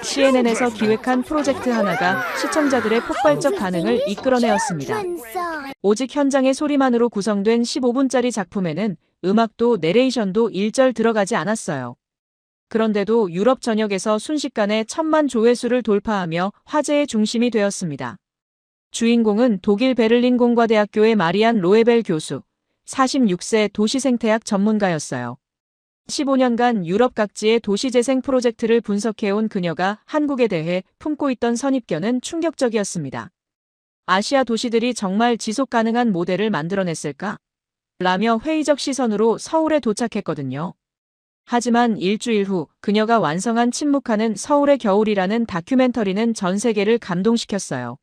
CNN에서 기획한 프로젝트 하나가 시청자들의 폭발적 반응을 이끌어내었습니다. 오직 현장의 소리만으로 구성된 15분짜리 작품에는 음악도 내레이션도 일절 들어가지 않았어요. 그런데도 유럽 전역에서 순식간에 1000만 조회수를 돌파하며 화제의 중심이 되었습니다. 주인공은 독일 베를린 공과대학교의 마리안 로에벨 교수, 46세 도시생태학 전문가였어요. 15년간 유럽 각지의 도시재생 프로젝트를 분석해온 그녀가 한국에 대해 품고 있던 선입견은 충격적이었습니다. 아시아 도시들이 정말 지속 가능한 모델을 만들어냈을까? 라며 회의적 시선으로 서울에 도착했거든요. 하지만 일주일 후 그녀가 완성한 침묵하는 서울의 겨울이라는 다큐멘터리는 전 세계를 감동시켰어요.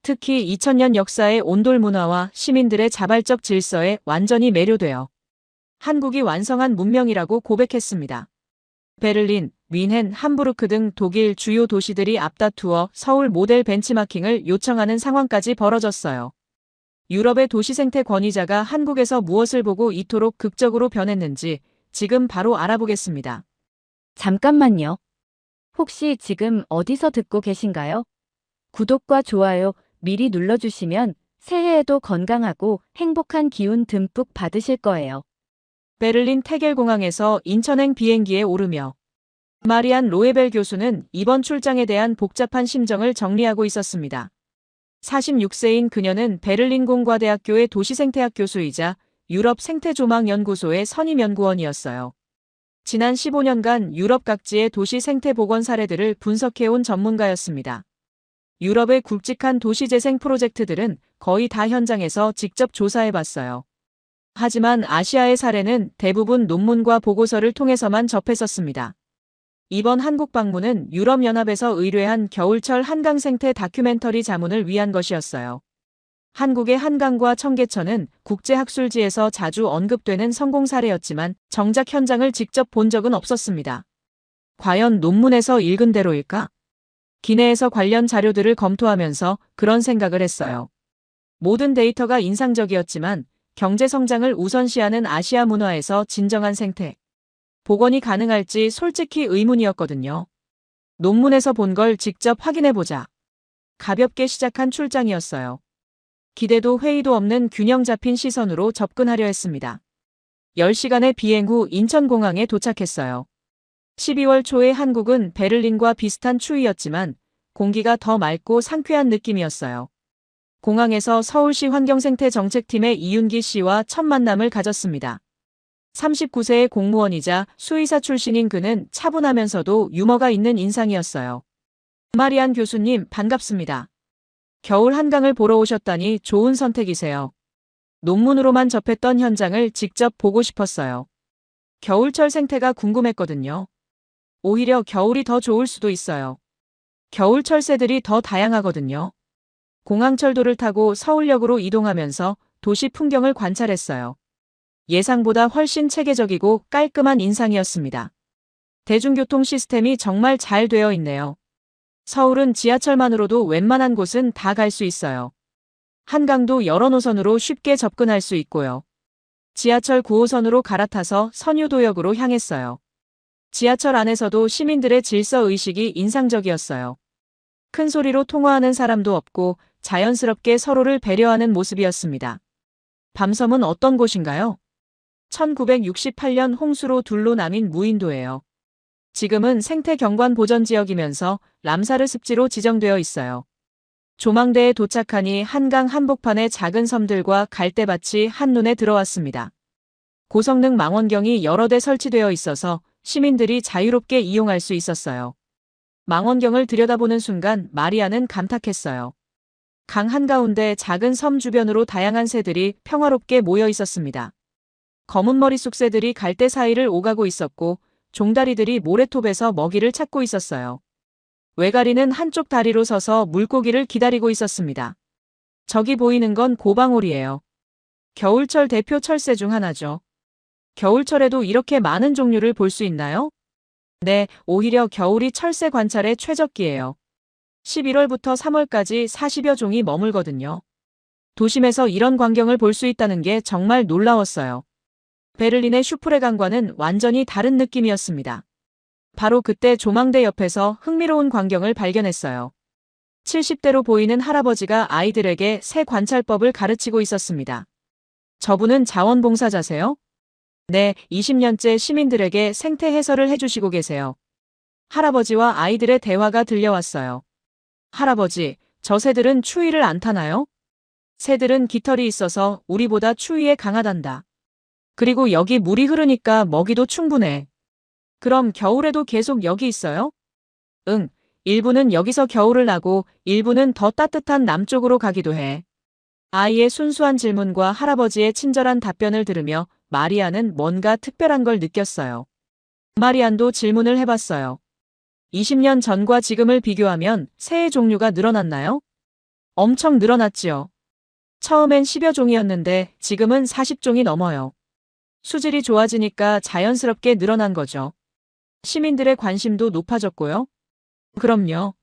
특히 2000년 역사의 온돌 문화와 시민들의 자발적 질서에 완전히 매료되어 한국이 완성한 문명이라고 고백했습니다. 베를린, 뮌헨, 함부르크 등 독일 주요 도시들이 앞다투어 서울 모델 벤치마킹을 요청하는 상황까지 벌어졌어요. 유럽의 도시생태 권위자가 한국에서 무엇을 보고 이토록 극적으로 변했는지 지금 바로 알아보겠습니다. 잠깐만요. 혹시 지금 어디서 듣고 계신가요? 구독과 좋아요 미리 눌러주시면 새해에도 건강하고 행복한 기운 듬뿍 받으실 거예요. 베를린 테겔공항에서 인천행 비행기에 오르며 마리안 로에벨 교수는 이번 출장에 대한 복잡한 심정을 정리하고 있었습니다. 46세인 그녀는 베를린 공과대학교의 도시생태학 교수이자 유럽 생태조망연구소의 선임연구원이었어요. 지난 15년간 유럽 각지의 도시 생태 복원 사례들을 분석해온 전문가였습니다. 유럽의 굵직한 도시재생 프로젝트들은 거의 다 현장에서 직접 조사해봤어요. 하지만 아시아의 사례는 대부분 논문과 보고서를 통해서만 접했었습니다. 이번 한국 방문은 유럽연합에서 의뢰한 겨울철 한강 생태 다큐멘터리 자문을 위한 것이었어요. 한국의 한강과 청계천은 국제학술지에서 자주 언급되는 성공 사례였지만 정작 현장을 직접 본 적은 없었습니다. 과연 논문에서 읽은 대로일까? 기내에서 관련 자료들을 검토하면서 그런 생각을 했어요. 모든 데이터가 인상적이었지만 경제 성장을 우선시하는 아시아 문화에서 진정한 생태 복원이 가능할지 솔직히 의문이었거든요. 논문에서 본 걸 직접 확인해보자. 가볍게 시작한 출장이었어요. 기대도 회의도 없는 균형 잡힌 시선으로 접근하려 했습니다. 10시간의 비행 후 인천공항에 도착했어요. 12월 초에 한국은 베를린과 비슷한 추위였지만 공기가 더 맑고 상쾌한 느낌이었어요. 공항에서 서울시 환경생태정책팀의 이윤기 씨와 첫 만남을 가졌습니다. 39세의 공무원이자 수의사 출신인 그는 차분하면서도 유머가 있는 인상이었어요. 마리안 교수님 반갑습니다. 겨울 한강을 보러 오셨다니 좋은 선택이세요. 논문으로만 접했던 현장을 직접 보고 싶었어요. 겨울철 생태가 궁금했거든요. 오히려 겨울이 더 좋을 수도 있어요. 겨울철 새들이 더 다양하거든요. 공항철도를 타고 서울역으로 이동하면서 도시 풍경을 관찰했어요. 예상보다 훨씬 체계적이고 깔끔한 인상이었습니다. 대중교통 시스템이 정말 잘 되어 있네요. 서울은 지하철만으로도 웬만한 곳은 다 갈 수 있어요. 한강도 여러 노선으로 쉽게 접근할 수 있고요. 지하철 9호선으로 갈아타서 선유도역으로 향했어요. 지하철 안에서도 시민들의 질서의식이 인상적이었어요. 큰 소리로 통화하는 사람도 없고 자연스럽게 서로를 배려하는 모습이었습니다. 밤섬은 어떤 곳인가요? 1968년 홍수로 둘로 나뉜 무인도예요. 지금은 생태경관 보전지역이면서 람사르 습지로 지정되어 있어요. 조망대에 도착하니 한강 한복판의 작은 섬들과 갈대밭이 한눈에 들어왔습니다. 고성능 망원경이 여러 대 설치되어 있어서 시민들이 자유롭게 이용할 수 있었어요. 망원경을 들여다보는 순간 마리아는 감탄했어요. 강 한가운데 작은 섬 주변으로 다양한 새들이 평화롭게 모여 있었습니다. 검은 머리 쑥새들이 갈대 사이를 오가고 있었고 종다리들이 모래톱에서 먹이를 찾고 있었어요. 외가리는 한쪽 다리로 서서 물고기를 기다리고 있었습니다. 저기 보이는 건 고방오리예요. 겨울철 대표 철새 중 하나죠. 겨울철에도 이렇게 많은 종류를 볼 수 있나요? 네, 오히려 겨울이 철새 관찰의 최적기예요. 11월부터 3월까지 40여 종이 머물거든요. 도심에서 이런 광경을 볼 수 있다는 게 정말 놀라웠어요. 베를린의 슈프레강과는 완전히 다른 느낌이었습니다. 바로 그때 조망대 옆에서 흥미로운 광경을 발견했어요. 70대로 보이는 할아버지가 아이들에게 새 관찰법을 가르치고 있었습니다. 저분은 자원봉사자세요? 네, 20년째 시민들에게 생태 해설을 해주시고 계세요. 할아버지와 아이들의 대화가 들려왔어요. 할아버지, 저 새들은 추위를 안 타나요? 새들은 깃털이 있어서 우리보다 추위에 강하단다. 그리고 여기 물이 흐르니까 먹이도 충분해. 그럼 겨울에도 계속 여기 있어요? 응, 일부는 여기서 겨울을 나고 일부는 더 따뜻한 남쪽으로 가기도 해. 아이의 순수한 질문과 할아버지의 친절한 답변을 들으며 마리안은 뭔가 특별한 걸 느꼈어요. 마리안도 질문을 해봤어요. 20년 전과 지금을 비교하면 새의 종류가 늘어났나요? 엄청 늘어났지요. 처음엔 10여 종이었는데 지금은 40종이 넘어요. 수질이 좋아지니까 자연스럽게 늘어난 거죠. 시민들의 관심도 높아졌고요. 그럼요.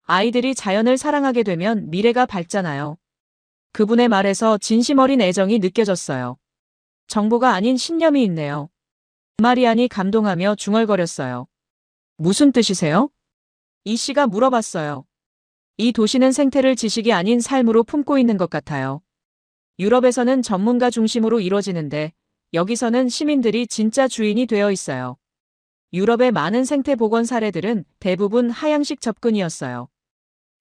아이들이 자연을 사랑하게 되면 미래가 밝잖아요. 그분의 말에서 진심 어린 애정이 느껴졌어요. 정보가 아닌 신념이 있네요. 마리안이 감동하며 중얼거렸어요. 무슨 뜻이세요? 이 씨가 물어봤어요. 이 도시는 생태를 지식이 아닌 삶으로 품고 있는 것 같아요. 유럽에서는 전문가 중심으로 이루어지는데 여기서는 시민들이 진짜 주인이 되어 있어요. 유럽의 많은 생태 복원 사례들은 대부분 하향식 접근이었어요.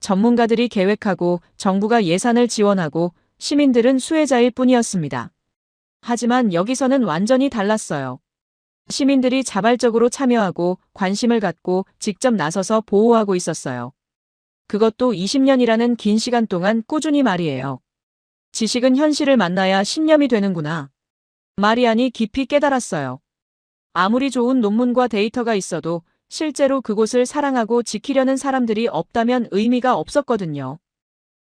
전문가들이 계획하고 정부가 예산을 지원하고 시민들은 수혜자일 뿐이었습니다. 하지만 여기서는 완전히 달랐어요. 시민들이 자발적으로 참여하고 관심을 갖고 직접 나서서 보호하고 있었어요. 그것도 20년이라는 긴 시간 동안 꾸준히 말이에요. 지식은 현실을 만나야 신념이 되는구나. 마리안이 깊이 깨달았어요. 아무리 좋은 논문과 데이터가 있어도 실제로 그곳을 사랑하고 지키려는 사람들이 없다면 의미가 없었거든요.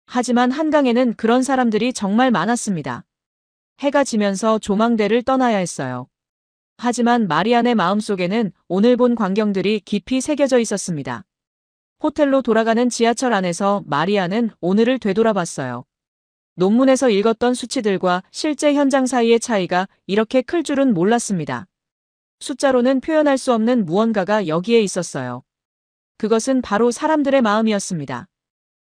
하지만 한강에는 그런 사람들이 정말 많았습니다. 해가 지면서 조망대를 떠나야 했어요. 하지만 마리안의 마음속에는 오늘 본 광경들이 깊이 새겨져 있었습니다. 호텔로 돌아가는 지하철 안에서 마리안은 오늘을 되돌아봤어요. 논문에서 읽었던 수치들과 실제 현장 사이의 차이가 이렇게 클 줄은 몰랐습니다. 숫자로는 표현할 수 없는 무언가가 여기에 있었어요. 그것은 바로 사람들의 마음이었습니다.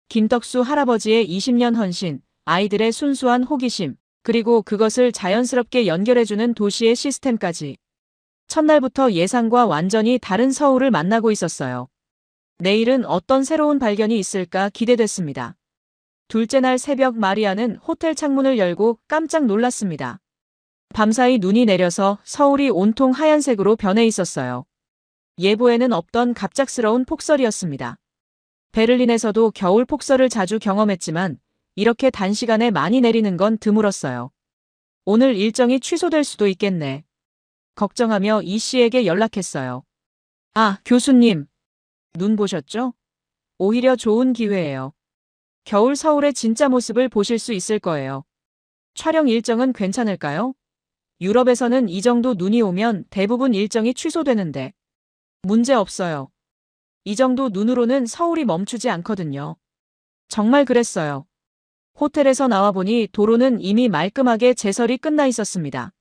김덕수 할아버지의 20년 헌신, 아이들의 순수한 호기심, 그리고 그것을 자연스럽게 연결해주는 도시의 시스템까지. 첫날부터 예상과 완전히 다른 서울을 만나고 있었어요. 내일은 어떤 새로운 발견이 있을까 기대됐습니다. 둘째 날 새벽 마리아는 호텔 창문을 열고 깜짝 놀랐습니다. 밤사이 눈이 내려서 서울이 온통 하얀색으로 변해 있었어요. 예보에는 없던 갑작스러운 폭설이었습니다. 베를린에서도 겨울 폭설을 자주 경험했지만 이렇게 단시간에 많이 내리는 건 드물었어요. 오늘 일정이 취소될 수도 있겠네. 걱정하며 이 씨에게 연락했어요. 아, 교수님. 눈 보셨죠? 오히려 좋은 기회예요. 겨울 서울의 진짜 모습을 보실 수 있을 거예요. 촬영 일정은 괜찮을까요? 유럽에서는 이 정도 눈이 오면 대부분 일정이 취소되는데. 문제 없어요. 이 정도 눈으로는 서울이 멈추지 않거든요. 정말 그랬어요. 호텔에서 나와보니 도로는 이미 말끔하게 제설이 끝나 있었습니다.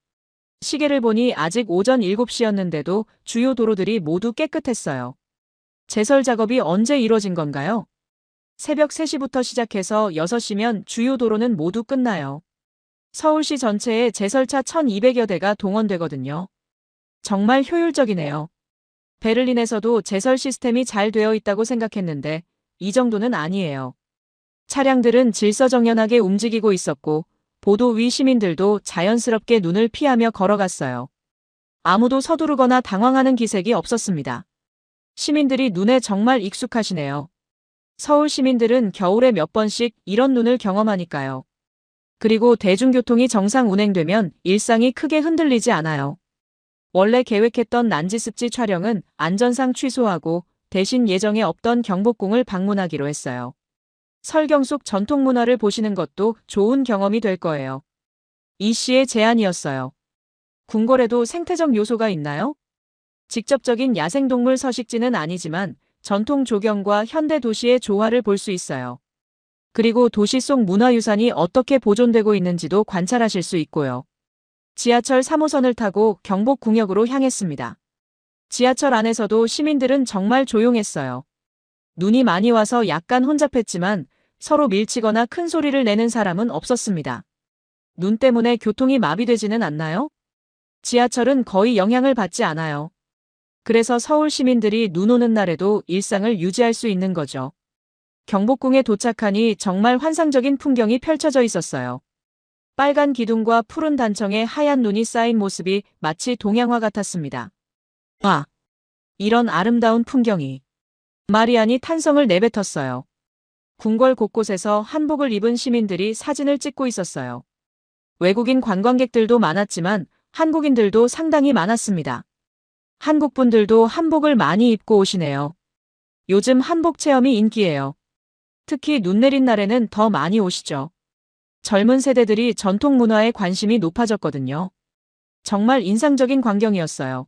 시계를 보니 아직 오전 7시였는데도 주요 도로들이 모두 깨끗했어요. 제설 작업이 언제 이뤄진 건가요? 새벽 3시부터 시작해서 6시면 주요 도로는 모두 끝나요. 서울시 전체에 제설차 1200여 대가 동원되거든요. 정말 효율적이네요. 베를린에서도 제설 시스템이 잘 되어 있다고 생각했는데 이 정도는 아니에요. 차량들은 질서정연하게 움직이고 있었고 보도 위 시민들도 자연스럽게 눈을 피하며 걸어갔어요. 아무도 서두르거나 당황하는 기색이 없었습니다. 시민들이 눈에 정말 익숙하시네요. 서울 시민들은 겨울에 몇 번씩 이런 눈을 경험하니까요. 그리고 대중교통이 정상 운행되면 일상이 크게 흔들리지 않아요. 원래 계획했던 난지습지 촬영은 안전상 취소하고 대신 예정에 없던 경복궁을 방문하기로 했어요. 설경 속 전통 문화를 보시는 것도 좋은 경험이 될 거예요. 이 씨의 제안이었어요. 궁궐에도 생태적 요소가 있나요? 직접적인 야생동물 서식지는 아니지만 전통 조경과 현대 도시의 조화를 볼 수 있어요. 그리고 도시 속 문화유산이 어떻게 보존되고 있는지도 관찰하실 수 있고요. 지하철 3호선을 타고 경복궁역으로 향했습니다. 지하철 안에서도 시민들은 정말 조용했어요. 눈이 많이 와서 약간 혼잡했지만 서로 밀치거나 큰 소리를 내는 사람은 없었습니다. 눈 때문에 교통이 마비되지는 않나요? 지하철은 거의 영향을 받지 않아요. 그래서 서울 시민들이 눈 오는 날에도 일상을 유지할 수 있는 거죠. 경복궁에 도착하니 정말 환상적인 풍경이 펼쳐져 있었어요. 빨간 기둥과 푸른 단청에 하얀 눈이 쌓인 모습이 마치 동양화 같았습니다. 와, 이런 아름다운 풍경이. 마리안이 탄성을 내뱉었어요. 궁궐 곳곳에서 한복을 입은 시민들이 사진을 찍고 있었어요. 외국인 관광객들도 많았지만 한국인들도 상당히 많았습니다. 한국분들도 한복을 많이 입고 오시네요. 요즘 한복 체험이 인기예요. 특히 눈 내린 날에는 더 많이 오시죠. 젊은 세대들이 전통 문화에 관심이 높아졌거든요. 정말 인상적인 광경이었어요.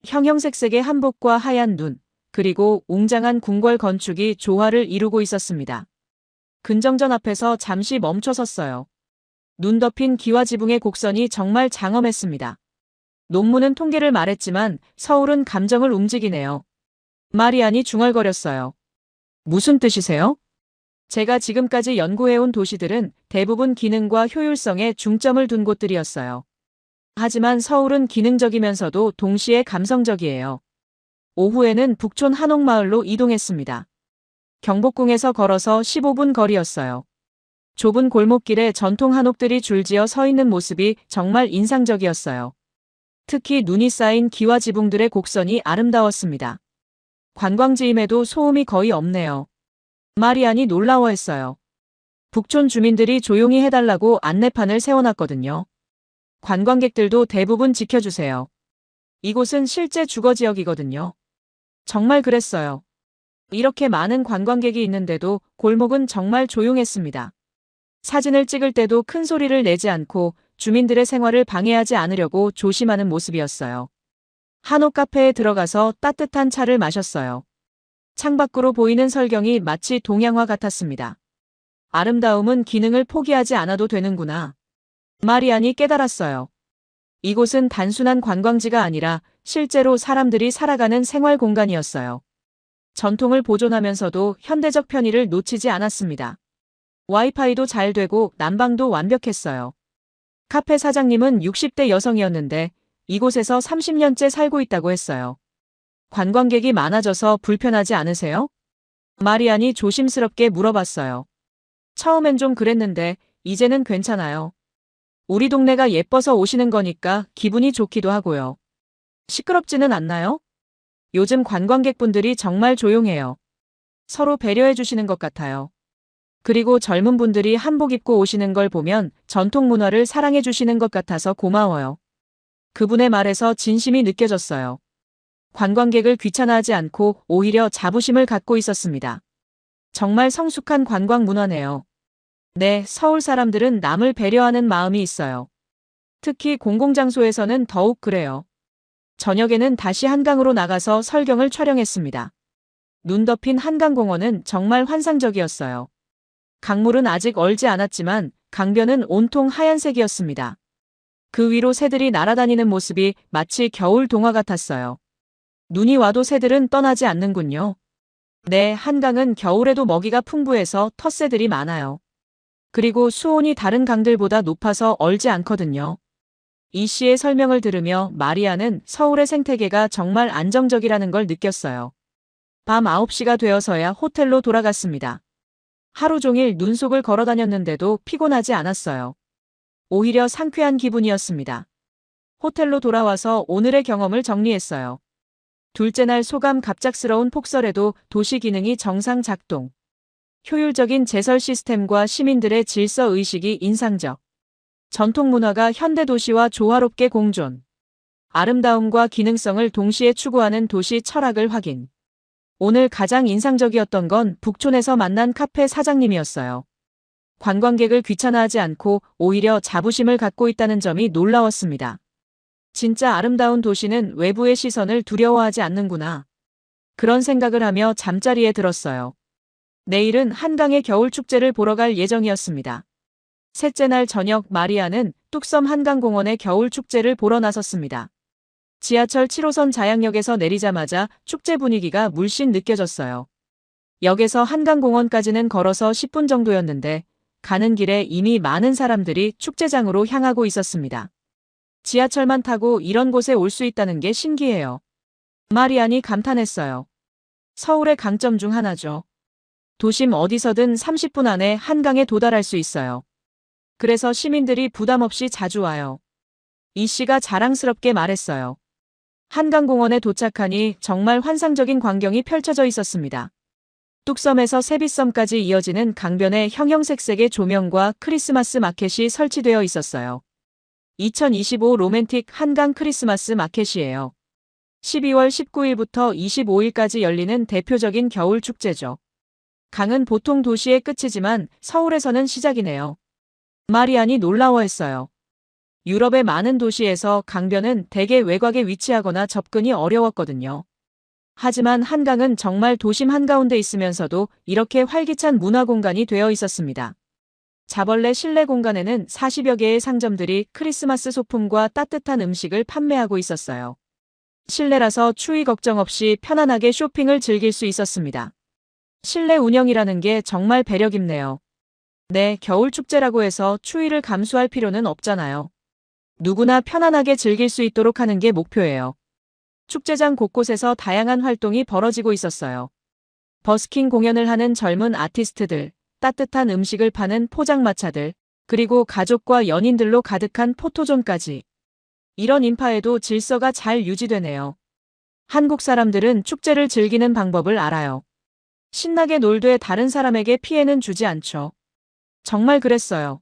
형형색색의 한복과 하얀 눈, 그리고 웅장한 궁궐 건축이 조화를 이루고 있었습니다. 근정전 앞에서 잠시 멈춰 섰어요. 눈 덮인 기와 지붕의 곡선이 정말 장엄했습니다. 논문은 통계를 말했지만 서울은 감정을 움직이네요. 마리안이 중얼거렸어요. 무슨 뜻이세요? 제가 지금까지 연구해온 도시들은 대부분 기능과 효율성에 중점을 둔 곳들이었어요. 하지만 서울은 기능적이면서도 동시에 감성적이에요. 오후에는 북촌 한옥마을로 이동했습니다. 경복궁에서 걸어서 15분 거리였어요. 좁은 골목길에 전통 한옥들이 줄지어 서 있는 모습이 정말 인상적이었어요. 특히 눈이 쌓인 기와 지붕들의 곡선이 아름다웠습니다. 관광지임에도 소음이 거의 없네요. 마리안이 놀라워했어요. 북촌 주민들이 조용히 해달라고 안내판을 세워놨거든요. 관광객들도 대부분 지켜주세요. 이곳은 실제 주거지역이거든요. 정말 그랬어요. 이렇게 많은 관광객이 있는데도 골목은 정말 조용했습니다. 사진을 찍을 때도 큰 소리를 내지 않고 주민들의 생활을 방해하지 않으려고 조심하는 모습이었어요. 한옥 카페에 들어가서 따뜻한 차를 마셨어요. 창밖으로 보이는 설경이 마치 동양화 같았습니다. 아름다움은 기능을 포기하지 않아도 되는구나. 마리안이 깨달았어요. 이곳은 단순한 관광지가 아니라 실제로 사람들이 살아가는 생활 공간이었어요. 전통을 보존하면서도 현대적 편의를 놓치지 않았습니다. 와이파이도 잘 되고 난방도 완벽했어요. 카페 사장님은 60대 여성이었는데 이곳에서 30년째 살고 있다고 했어요. 관광객이 많아져서 불편하지 않으세요? 마리안이 조심스럽게 물어봤어요. 처음엔 좀 그랬는데 이제는 괜찮아요. 우리 동네가 예뻐서 오시는 거니까 기분이 좋기도 하고요. 시끄럽지는 않나요? 요즘 관광객분들이 정말 조용해요. 서로 배려해 주시는 것 같아요. 그리고 젊은 분들이 한복 입고 오시는 걸 보면 전통 문화를 사랑해 주시는 것 같아서 고마워요. 그분의 말에서 진심이 느껴졌어요. 관광객을 귀찮아하지 않고 오히려 자부심을 갖고 있었습니다. 정말 성숙한 관광 문화네요. 네, 서울 사람들은 남을 배려하는 마음이 있어요. 특히 공공장소에서는 더욱 그래요. 저녁에는 다시 한강으로 나가서 설경을 촬영했습니다. 눈 덮인 한강공원은 정말 환상적이었어요. 강물은 아직 얼지 않았지만 강변은 온통 하얀색이었습니다. 그 위로 새들이 날아다니는 모습이 마치 겨울 동화 같았어요. 눈이 와도 새들은 떠나지 않는군요. 네, 한강은 겨울에도 먹이가 풍부해서 텃새들이 많아요. 그리고 수온이 다른 강들보다 높아서 얼지 않거든요. 이 씨의 설명을 들으며 마리아는 서울의 생태계가 정말 안정적이라는 걸 느꼈어요. 밤 9시가 되어서야 호텔로 돌아갔습니다. 하루 종일 눈 속을 걸어 다녔는데도 피곤하지 않았어요. 오히려 상쾌한 기분이었습니다. 호텔로 돌아와서 오늘의 경험을 정리했어요. 둘째 날 소감 갑작스러운 폭설에도 도시 기능이 정상 작동. 효율적인 제설 시스템과 시민들의 질서 의식이 인상적. 전통 문화가 현대 도시와 조화롭게 공존. 아름다움과 기능성을 동시에 추구하는 도시 철학을 확인. 오늘 가장 인상적이었던 건 북촌에서 만난 카페 사장님이었어요. 관광객을 귀찮아하지 않고 오히려 자부심을 갖고 있다는 점이 놀라웠습니다. 진짜 아름다운 도시는 외부의 시선을 두려워하지 않는구나. 그런 생각을 하며 잠자리에 들었어요. 내일은 한강의 겨울축제를 보러 갈 예정이었습니다. 셋째 날 저녁 마리아는 뚝섬 한강공원의 겨울축제를 보러 나섰습니다. 지하철 7호선 자양역에서 내리자마자 축제 분위기가 물씬 느껴졌어요. 역에서 한강공원까지는 걸어서 10분 정도였는데 가는 길에 이미 많은 사람들이 축제장으로 향하고 있었습니다. 지하철만 타고 이런 곳에 올 수 있다는 게 신기해요. 마리안이 감탄했어요. 서울의 강점 중 하나죠. 도심 어디서든 30분 안에 한강에 도달할 수 있어요. 그래서 시민들이 부담 없이 자주 와요. 이 씨가 자랑스럽게 말했어요. 한강공원에 도착하니 정말 환상적인 광경이 펼쳐져 있었습니다. 뚝섬에서 세빛섬까지 이어지는 강변에 형형색색의 조명과 크리스마스 마켓이 설치되어 있었어요. 2025 로맨틱 한강 크리스마스 마켓이에요. 12월 19일부터 25일까지 열리는 대표적인 겨울 축제죠. 강은 보통 도시의 끝이지만 서울에서는 시작이네요. 마리안이 놀라워했어요. 유럽의 많은 도시에서 강변은 대개 외곽에 위치하거나 접근이 어려웠거든요. 하지만 한강은 정말 도심 한가운데 있으면서도 이렇게 활기찬 문화 공간이 되어 있었습니다. 자벌레 실내 공간에는 40여 개의 상점들이 크리스마스 소품과 따뜻한 음식을 판매하고 있었어요. 실내라서 추위 걱정 없이 편안하게 쇼핑을 즐길 수 있었습니다. 실내 운영이라는 게 정말 배려 깊네요. 네, 겨울 축제라고 해서 추위를 감수할 필요는 없잖아요. 누구나 편안하게 즐길 수 있도록 하는 게 목표예요. 축제장 곳곳에서 다양한 활동이 벌어지고 있었어요. 버스킹 공연을 하는 젊은 아티스트들, 따뜻한 음식을 파는 포장마차들, 그리고 가족과 연인들로 가득한 포토존까지. 이런 인파에도 질서가 잘 유지되네요. 한국 사람들은 축제를 즐기는 방법을 알아요. 신나게 놀되 다른 사람에게 피해는 주지 않죠. 정말 그랬어요.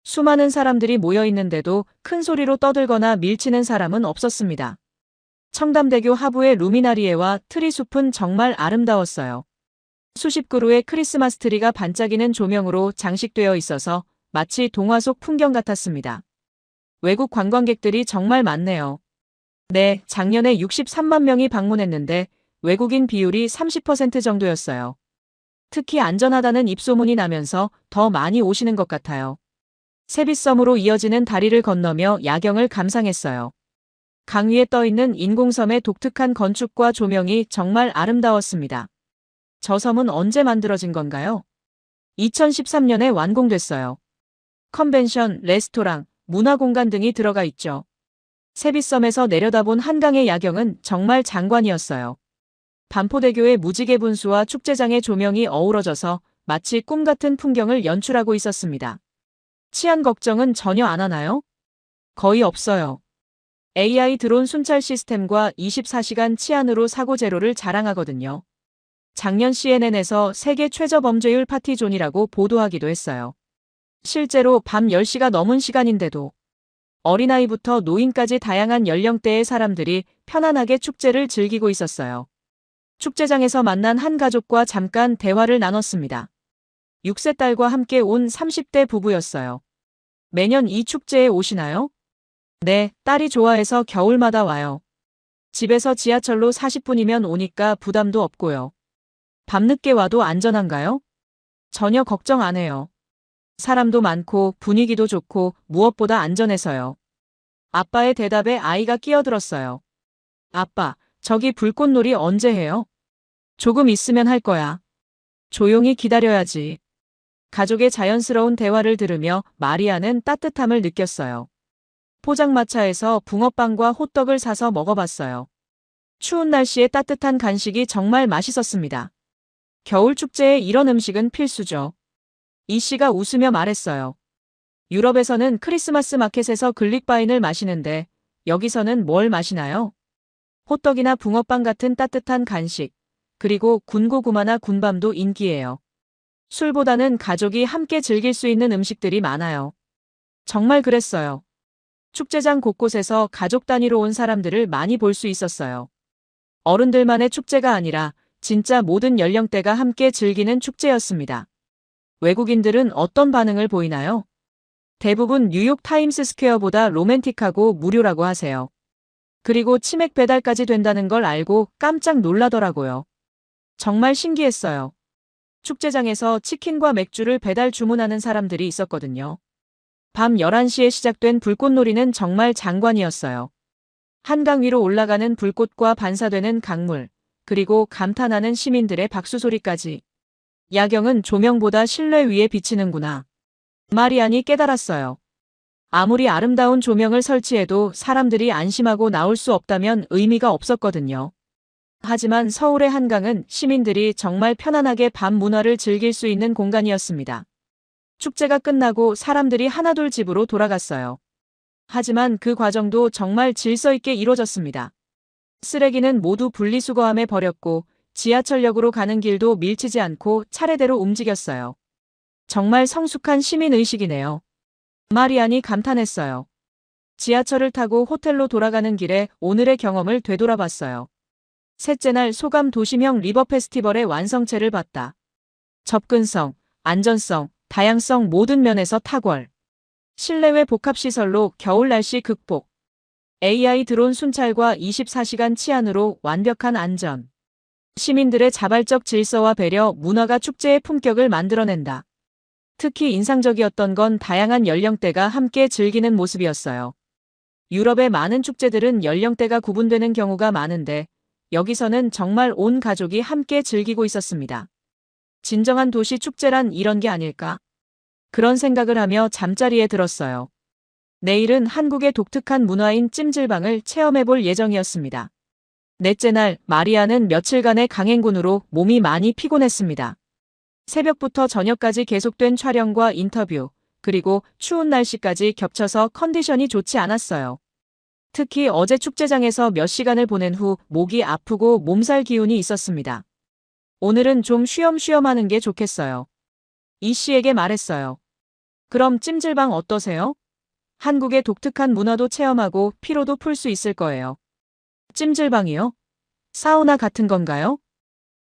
수많은 사람들이 모여 있는데도 큰 소리로 떠들거나 밀치는 사람은 없었습니다. 청담대교 하부의 루미나리에와 트리 숲은 정말 아름다웠어요. 수십 그루의 크리스마스 트리가 반짝이는 조명으로 장식되어 있어서 마치 동화 속 풍경 같았습니다. 외국 관광객들이 정말 많네요. 네, 작년에 63만 명이 방문했는데 외국인 비율이 30% 정도였어요. 특히 안전하다는 입소문이 나면서 더 많이 오시는 것 같아요. 세빛섬으로 이어지는 다리를 건너며 야경을 감상했어요. 강 위에 떠있는 인공섬의 독특한 건축과 조명이 정말 아름다웠습니다. 저 섬은 언제 만들어진 건가요? 2013년에 완공됐어요. 컨벤션, 레스토랑, 문화공간 등이 들어가 있죠. 세빛섬에서 내려다본 한강의 야경은 정말 장관이었어요. 반포대교의 무지개 분수와 축제장의 조명이 어우러져서 마치 꿈 같은 풍경을 연출하고 있었습니다. 치안 걱정은 전혀 안 하나요? 거의 없어요. AI 드론 순찰 시스템과 24시간 치안으로 사고 제로를 자랑하거든요. 작년 CNN에서 세계 최저 범죄율 파티존이라고 보도하기도 했어요. 실제로 밤 10시가 넘은 시간인데도 어린아이부터 노인까지 다양한 연령대의 사람들이 편안하게 축제를 즐기고 있었어요. 축제장에서 만난 한 가족과 잠깐 대화를 나눴습니다. 6세 딸과 함께 온 30대 부부였어요. 매년 이 축제에 오시나요? 네, 딸이 좋아해서 겨울마다 와요. 집에서 지하철로 40분이면 오니까 부담도 없고요. 밤늦게 와도 안전한가요? 전혀 걱정 안 해요. 사람도 많고 분위기도 좋고 무엇보다 안전해서요. 아빠의 대답에 아이가 끼어들었어요. 아빠, 저기 불꽃놀이 언제 해요? 조금 있으면 할 거야. 조용히 기다려야지. 가족의 자연스러운 대화를 들으며 마리아는 따뜻함을 느꼈어요. 포장마차에서 붕어빵과 호떡을 사서 먹어봤어요. 추운 날씨에 따뜻한 간식이 정말 맛있었습니다. 겨울 축제에 이런 음식은 필수죠. 이 씨가 웃으며 말했어요. 유럽에서는 크리스마스 마켓에서 글릭바인을 마시는데 여기서는 뭘 마시나요? 호떡이나 붕어빵 같은 따뜻한 간식, 그리고 군고구마나 군밤도 인기예요. 술보다는 가족이 함께 즐길 수 있는 음식들이 많아요. 정말 그랬어요. 축제장 곳곳에서 가족 단위로 온 사람들을 많이 볼 수 있었어요. 어른들만의 축제가 아니라 진짜 모든 연령대가 함께 즐기는 축제였습니다. 외국인들은 어떤 반응을 보이나요? 대부분 뉴욕 타임스 스퀘어보다 로맨틱하고 무료라고 하세요. 그리고 치맥 배달까지 된다는 걸 알고 깜짝 놀라더라고요. 정말 신기했어요. 축제장에서 치킨과 맥주를 배달 주문하는 사람들이 있었거든요. 밤 11시에 시작된 불꽃놀이는 정말 장관이었어요. 한강 위로 올라가는 불꽃과 반사되는 강물, 그리고 감탄하는 시민들의 박수 소리까지. 야경은 조명보다 실내 위에 비치는구나. 마리안이 깨달았어요. 아무리 아름다운 조명을 설치해도 사람들이 안심하고 나올 수 없다면 의미가 없었거든요. 하지만 서울의 한강은 시민들이 정말 편안하게 밤 문화를 즐길 수 있는 공간이었습니다. 축제가 끝나고 사람들이 하나둘 집으로 돌아갔어요. 하지만 그 과정도 정말 질서 있게 이루어졌습니다. 쓰레기는 모두 분리수거함에 버렸고 지하철역으로 가는 길도 밀치지 않고 차례대로 움직였어요. 정말 성숙한 시민의식이네요. 마리안이 감탄했어요. 지하철을 타고 호텔로 돌아가는 길에 오늘의 경험을 되돌아봤어요. 셋째 날 소감 도심형 리버 페스티벌의 완성체를 봤다. 접근성, 안전성, 다양성 모든 면에서 탁월. 실내외 복합시설로 겨울 날씨 극복. AI 드론 순찰과 24시간 치안으로 완벽한 안전. 시민들의 자발적 질서와 배려, 문화가 축제의 품격을 만들어낸다. 특히 인상적이었던 건 다양한 연령대가 함께 즐기는 모습이었어요. 유럽의 많은 축제들은 연령대가 구분되는 경우가 많은데 여기서는 정말 온 가족이 함께 즐기고 있었습니다. 진정한 도시 축제란 이런 게 아닐까? 그런 생각을 하며 잠자리에 들었어요. 내일은 한국의 독특한 문화인 찜질방을 체험해볼 예정이었습니다. 넷째 날, 마리아는 며칠간의 강행군으로 몸이 많이 피곤했습니다. 새벽부터 저녁까지 계속된 촬영과 인터뷰, 그리고 추운 날씨까지 겹쳐서 컨디션이 좋지 않았어요. 특히 어제 축제장에서 몇 시간을 보낸 후 목이 아프고 몸살 기운이 있었습니다. 오늘은 좀 쉬엄쉬엄 하는 게 좋겠어요. 이 씨에게 말했어요. 그럼 찜질방 어떠세요? 한국의 독특한 문화도 체험하고 피로도 풀 수 있을 거예요. 찜질방이요? 사우나 같은 건가요?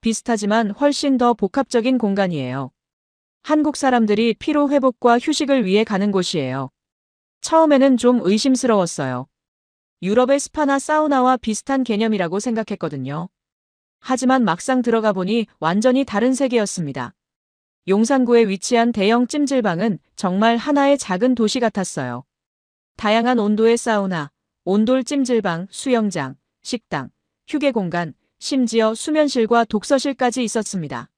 비슷하지만 훨씬 더 복합적인 공간이에요. 한국 사람들이 피로 회복과 휴식을 위해 가는 곳이에요. 처음에는 좀 의심스러웠어요. 유럽의 스파나 사우나와 비슷한 개념이라고 생각했거든요. 하지만 막상 들어가 보니 완전히 다른 세계였습니다. 용산구에 위치한 대형 찜질방은 정말 하나의 작은 도시 같았어요. 다양한 온도의 사우나, 온돌 찜질방, 수영장, 식당, 휴게 공간, 심지어 수면실과 독서실까지 있었습니다.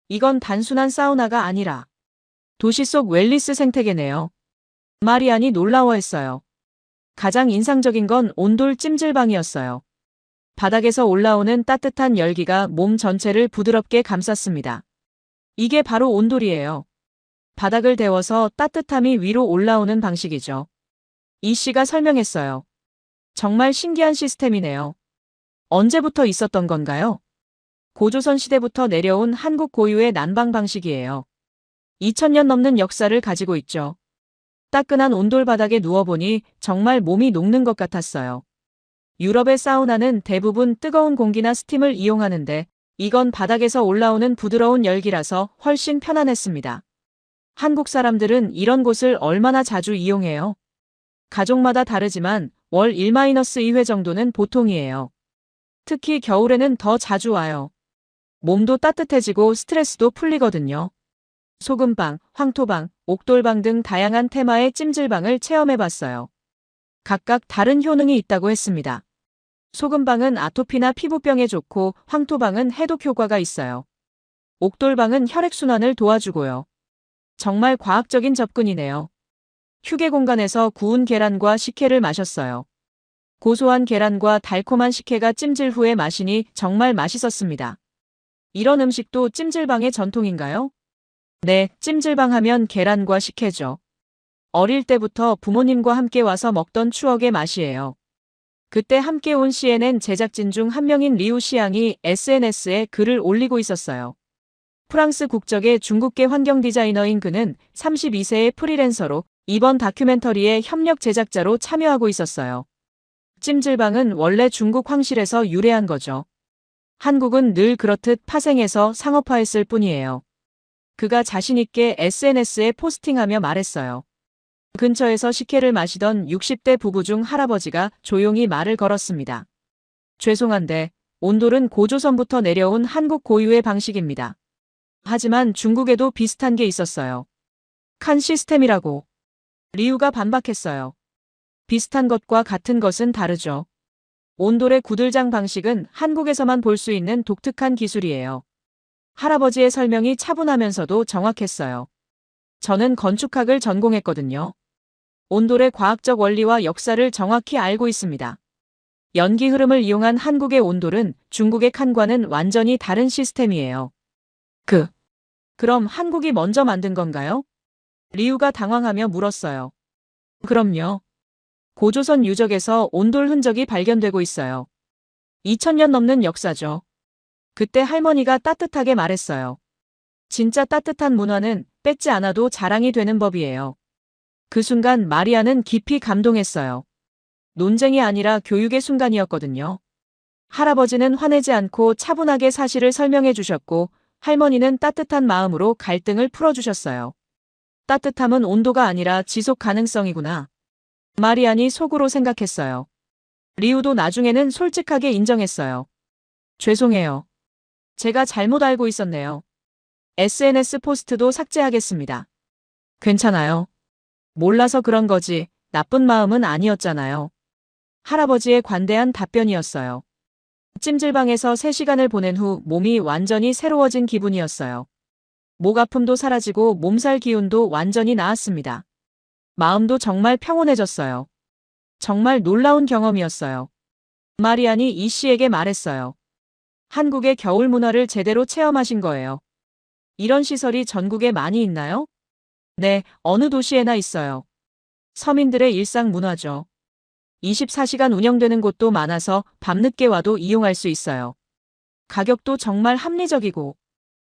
이건 단순한 사우나가 아니라 도시 속 웰니스 생태계네요. 마리안이 놀라워했어요. 가장 인상적인 건 온돌 찜질방이었어요. 바닥에서 올라오는 따뜻한 열기가 몸 전체를 부드럽게 감쌌습니다. 이게 바로 온돌이에요. 바닥을 데워서 따뜻함이 위로 올라오는 방식이죠. 이 씨가 설명했어요. 정말 신기한 시스템이네요. 언제부터 있었던 건가요? 고조선 시대부터 내려온 한국 고유의 난방 방식이에요. 2000년 넘는 역사를 가지고 있죠. 따끈한 온돌 바닥에 누워보니 정말 몸이 녹는 것 같았어요. 유럽의 사우나는 대부분 뜨거운 공기나 스팀을 이용하는데 이건 바닥에서 올라오는 부드러운 열기라서 훨씬 편안했습니다. 한국 사람들은 이런 곳을 얼마나 자주 이용해요? 가족마다 다르지만 월 1-2회 정도는 보통이에요. 특히 겨울에는 더 자주 와요. 몸도 따뜻해지고 스트레스도 풀리거든요. 소금방, 황토방, 옥돌방 등 다양한 테마의 찜질방을 체험해봤어요. 각각 다른 효능이 있다고 했습니다. 소금방은 아토피나 피부병에 좋고 황토방은 해독 효과가 있어요. 옥돌방은 혈액순환을 도와주고요. 정말 과학적인 접근이네요. 휴게 공간에서 구운 계란과 식혜를 마셨어요. 고소한 계란과 달콤한 식혜가 찜질 후에 마시니 정말 맛있었습니다. 이런 음식도 찜질방의 전통인가요? 네, 찜질방 하면 계란과 식혜죠. 어릴 때부터 부모님과 함께 와서 먹던 추억의 맛이에요. 그때 함께 온 CNN 제작진 중 한 명인 리우 시앙이 SNS에 글을 올리고 있었어요. 프랑스 국적의 중국계 환경 디자이너인 그는 32세의 프리랜서로 이번 다큐멘터리의 협력 제작자로 참여하고 있었어요. 찜질방은 원래 중국 황실에서 유래한 거죠. 한국은 늘 그렇듯 파생해서 상업화했을 뿐이에요. 그가 자신있게 SNS에 포스팅하며 말했어요. 근처에서 식혜를 마시던 60대 부부 중 할아버지가 조용히 말을 걸었습니다. 죄송한데 온돌은 고조선부터 내려온 한국 고유의 방식입니다. 하지만 중국에도 비슷한 게 있었어요. 칸 시스템이라고. 리우가 반박했어요. 비슷한 것과 같은 것은 다르죠. 온돌의 구들장 방식은 한국에서만 볼 수 있는 독특한 기술이에요. 할아버지의 설명이 차분하면서도 정확했어요. 저는 건축학을 전공했거든요. 온돌의 과학적 원리와 역사를 정확히 알고 있습니다. 연기 흐름을 이용한 한국의 온돌은 중국의 칸과는 완전히 다른 시스템이에요. 그럼 한국이 먼저 만든 건가요? 리우가 당황하며 물었어요. 그럼요. 고조선 유적에서 온돌 흔적이 발견되고 있어요. 2000년 넘는 역사죠. 그때 할머니가 따뜻하게 말했어요. 진짜 따뜻한 문화는 뺏지 않아도 자랑이 되는 법이에요. 그 순간 마리아는 깊이 감동했어요. 논쟁이 아니라 교육의 순간이었거든요. 할아버지는 화내지 않고 차분하게 사실을 설명해 주셨고, 할머니는 따뜻한 마음으로 갈등을 풀어주셨어요. 따뜻함은 온도가 아니라 지속 가능성이구나. 마리안이 속으로 생각했어요. 리우도 나중에는 솔직하게 인정했어요. 죄송해요. 제가 잘못 알고 있었네요. SNS 포스트도 삭제하겠습니다. 괜찮아요. 몰라서 그런 거지, 나쁜 마음은 아니었잖아요. 할아버지의 관대한 답변이었어요. 찜질방에서 3시간을 보낸 후 몸이 완전히 새로워진 기분이었어요. 목 아픔도 사라지고 몸살 기운도 완전히 나았습니다. 마음도 정말 평온해졌어요. 정말 놀라운 경험이었어요. 마리안이 이 씨에게 말했어요. 한국의 겨울 문화를 제대로 체험하신 거예요. 이런 시설이 전국에 많이 있나요? 네, 어느 도시에나 있어요. 서민들의 일상 문화죠. 24시간 운영되는 곳도 많아서 밤늦게 와도 이용할 수 있어요. 가격도 정말 합리적이고,